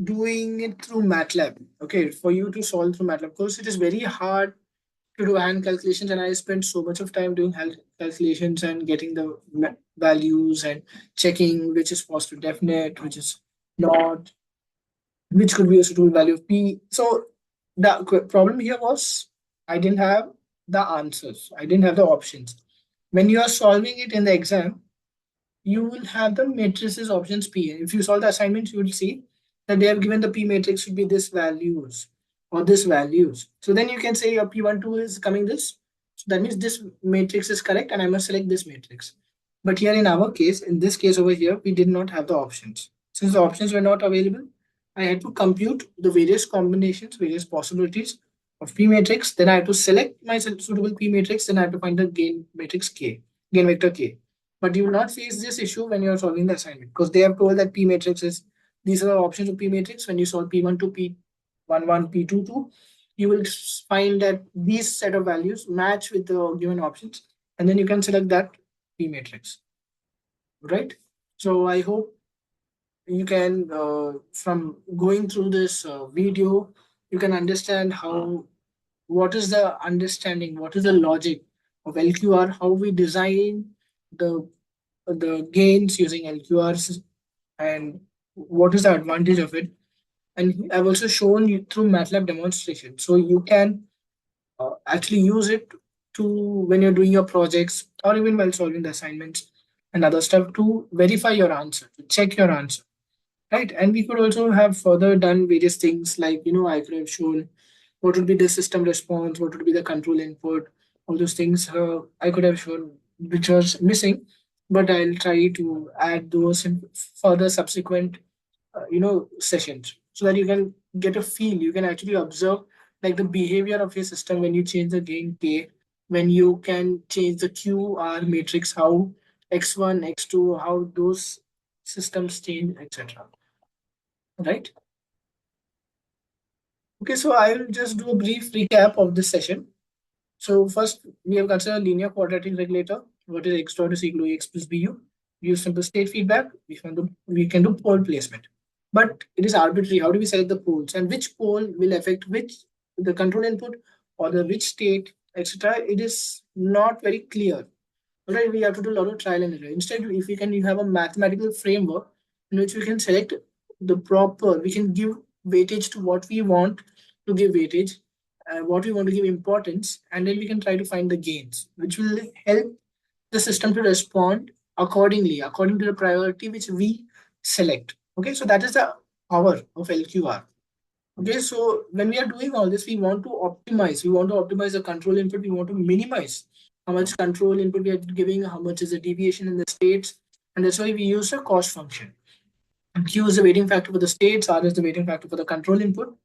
doing it through MATLAB. Okay, for you to solve through MATLAB, because it is very hard to do hand calculations, and I spent so much of time doing hand calculations and getting the values and checking which is positive definite, which is not, which could be a suitable value of P. So the problem here was I didn't have the answers. I didn't have the options. When you are solving it in the exam, you will have the matrices options P. If you solve the assignments, you will see that they have given the P matrix should be this values or this values. So then you can say your P12 is coming this. So that means this matrix is correct and I must select this matrix. But here in our case, in this case over here, we did not have the options. Since the options were not available, I had to compute the various combinations, various possibilities of P matrix. Then I had to select my suitable P matrix. Then I had to find the gain matrix K, gain vector K. But you will not face this issue when you are solving the assignment because they have told that P matrix is, these are the options of P matrix. When you solve P1 to P11, P22, you will find that these set of values match with the given options, and then you can select that P matrix, right? So I hope you can, from going through this video, you can understand how, what is the understanding, what is the logic of LQR, how we design the gains using LQRs, and what is the advantage of it. And I've also shown you through MATLAB demonstration. So you can actually use it to, when you're doing your projects or even while solving the assignments and other stuff, to verify your answer, to check your answer. Right. And we could also have further done various things like, I could have shown what would be the system response, what would be the control input, all those things I could have shown which was missing, but I'll try to add those in further subsequent, sessions so that you can get a feel, you can actually observe like the behavior of your system when you change the gain K, when you can change the QR matrix, how X1, X2, how those systems change, etc. Right? Okay, so I will just do a brief recap of this session. So first, we have considered linear quadratic regulator. What is x dot is equal to x plus bu? We use simple state feedback. We can do pole placement, but it is arbitrary. How do we select the poles and which pole will affect which, the control input or the which state, etc. It is not very clear. Right, we have to do a lot of trial and error. Instead, if we can, you have a mathematical framework in which we can select the proper, we can give weightage to what we want to give weightage, what we want to give importance, and then we can try to find the gains, which will help the system to respond accordingly, according to the priority which we select. Okay, so that is the power of LQR. Okay, so when we are doing all this, we want to optimize. We want to optimize the control input. We want to minimize how much control input we are giving, how much is the deviation in the states, and that's why we use a cost function. Q is the weighting factor for the states, R is the weighting factor for the control input.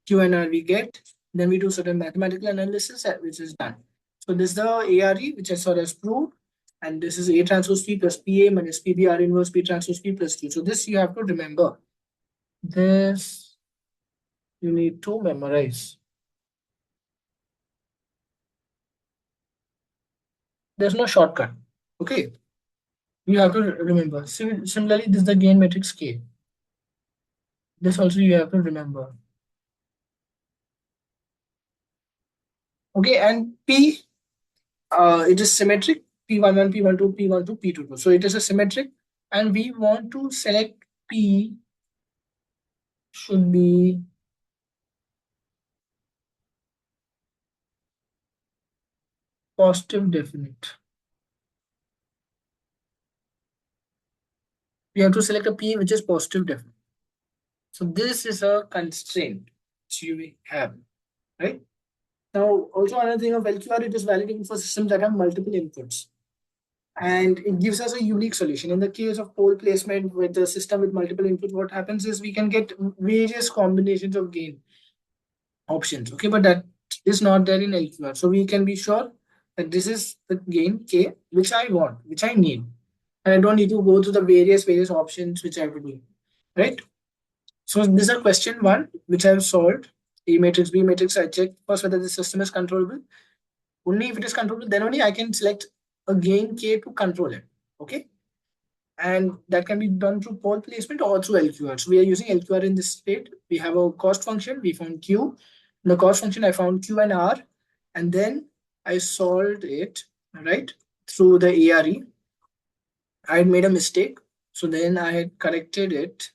Q and R we get, then we do certain mathematical analysis, which is done. So this is the ARE, which I saw as proved, and this is A transpose P plus PA minus PBR inverse P transpose P plus Q. So this you have to remember. This you need to memorize. There's no shortcut. Okay. You have to remember. Similarly, this is the gain matrix K. This also you have to remember. Okay, and P, it is symmetric. P11, P12, P12, P22. So it is a symmetric, and we want to select P should be positive definite. We have to select a P which is positive definite. So this is a constraint which you have, right? Now, also another thing of LQR, it is validating for systems that have multiple inputs. And it gives us a unique solution. In the case of pole placement with the system with multiple inputs, what happens is we can get various combinations of gain options. Okay, but that is not there in LQR. So we can be sure that this is the gain K, which I want, which I need. And I don't need to go through the various options which I have to do. Right? So this is a question one, which I have solved. A matrix, B matrix, I checked first whether the system is controllable. Only if it is controllable, then only I can select a gain K to control it. Okay. And that can be done through pole placement or through LQR. So we are using LQR in this state. We have a cost function. We found Q. In the cost function, I found Q and R. And then I solved it, right, through the ARE. I had made a mistake. So then I had corrected it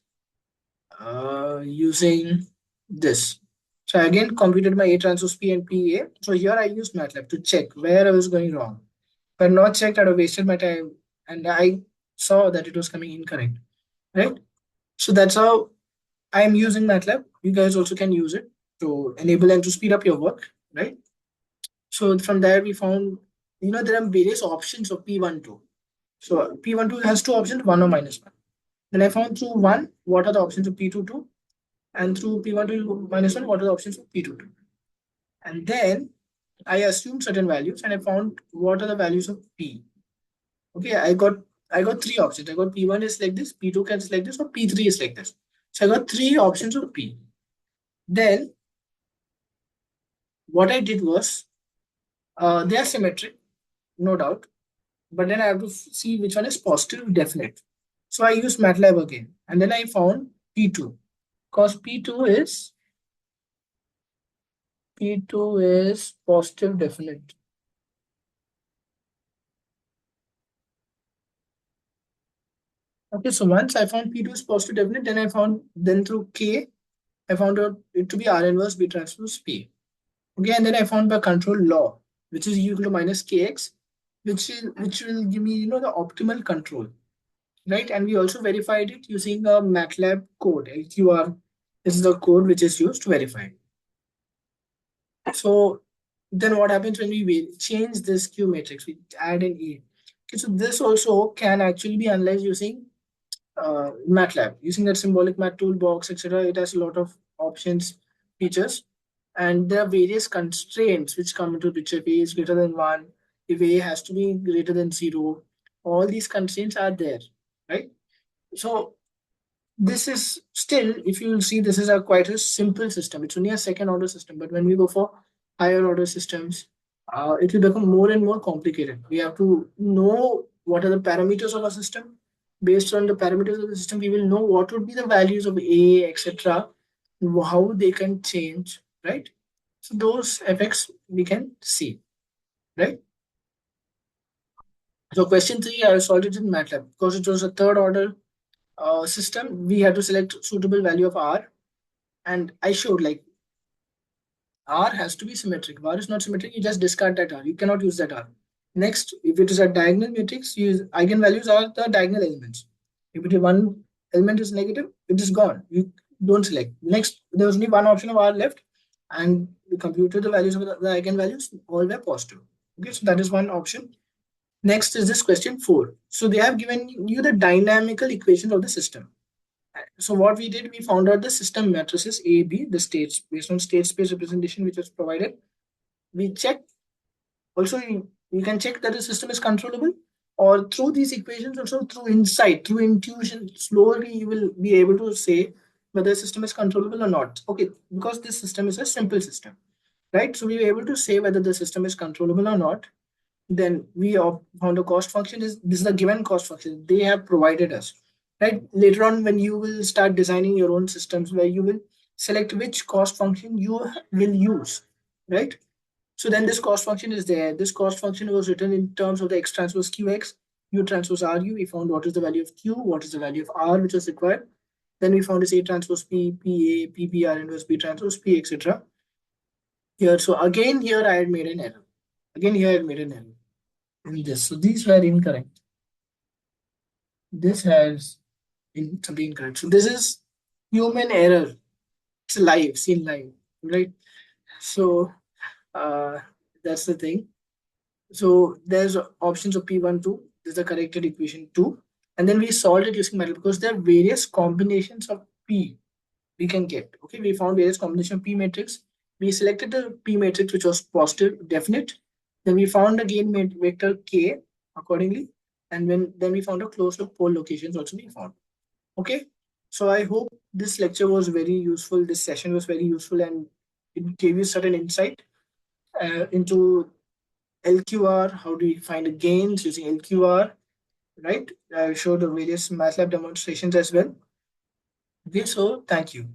using this. So I again computed my A transpose P and PA. So here I used MATLAB to check where I was going wrong. If I had not checked, I'd have wasted my time. And I saw that it was coming incorrect, right? So that's how I'm using MATLAB. You guys also can use it to enable and to speed up your work, right? So from there we found, there are various options of P12. So P12 has two options, 1 or -1. Then I found through 1, what are the options of P22? And through P12 -1, what are the options of P22? And then I assumed certain values and I found what are the values of P. Okay, I got three options. I got P1 is like this, P2 can is like this, or P3 is like this. So I got three options of P. Then what I did was they are symmetric, no doubt, but then I have to see which one is positive definite. So I used MATLAB again, and then I found P2 because P2 is positive definite. Okay, so once I found P2 is positive definite, then through K, I found out it to be R inverse B transpose P. Okay, and then I found by control law, which is equal to minus kx, which will give me the optimal control, right? And we also verified it using a MATLAB code. LQR is the code which is used to verify. So then what happens when we change this Q matrix? We add an A. Okay, so this also can actually be analyzed using MATLAB, using that symbolic math toolbox, etc. It has a lot of options, features, and there are various constraints which come into picture. If A is greater than 1, if A has to be greater than 0, all these constraints are there, right? So this is still, if you will see, this is a quite a simple system. It's only a second order system, but when we go for higher order systems, it will become more and more complicated. We have to know what are the parameters of a system. Based on the parameters of the system, we will know what would be the values of A, etc., how they can change, right? So those effects we can see, right? So question 3, I solved it in MATLAB because it was a third order system. We had to select suitable value of R, and I showed like R has to be symmetric. If R is not symmetric, you just discard that R. You cannot use that R. Next, if it is a diagonal matrix, use eigenvalues are the diagonal elements. If it is one element is negative, it is gone. You don't select. Next, there was only one option of R left, and we computed the values of the eigenvalues, all were positive. Okay, so that is one option. Next is this question 4. So they have given you the dynamical equations of the system. So what we did, we found out the system matrices A, B, the states based on state space representation which was provided. We checked. Also, you can check that the system is controllable, or through these equations, also through insight, through intuition, slowly you will be able to say whether the system is controllable or not. Okay, because this system is a simple system, right? So we were able to say whether the system is controllable or not. Then we found a cost function. Is this is a given cost function they have provided us, right? Later on, when you will start designing your own systems, where you will select which cost function you will use, right? So then this cost function is there. This cost function was written in terms of the x transpose qx, u transpose ru. We found what is the value of q, what is the value of r, which was required. Then we found is a transpose p, pa, ppr inverse b transpose p, etc. Here, so again here I had made an error. Again here I had made an error in this. So these were incorrect. This has something incorrect. So this is human error. It's live, seen live, right? So uh, that's the thing. So there's options of P1, 2. This is the corrected equation 2. And then we solved it using MATLAB because there are various combinations of P we can get. Okay, we found various combination of P matrix. We selected the P matrix which was positive, definite. Then we found again vector K accordingly. And then we found a closed loop pole locations also we found. Okay. So I hope this lecture was very useful. This session was very useful and it gave you certain insight into LQR, how do we find the gains using LQR, right? I showed the various MATLAB demonstrations as well. Okay, so thank you.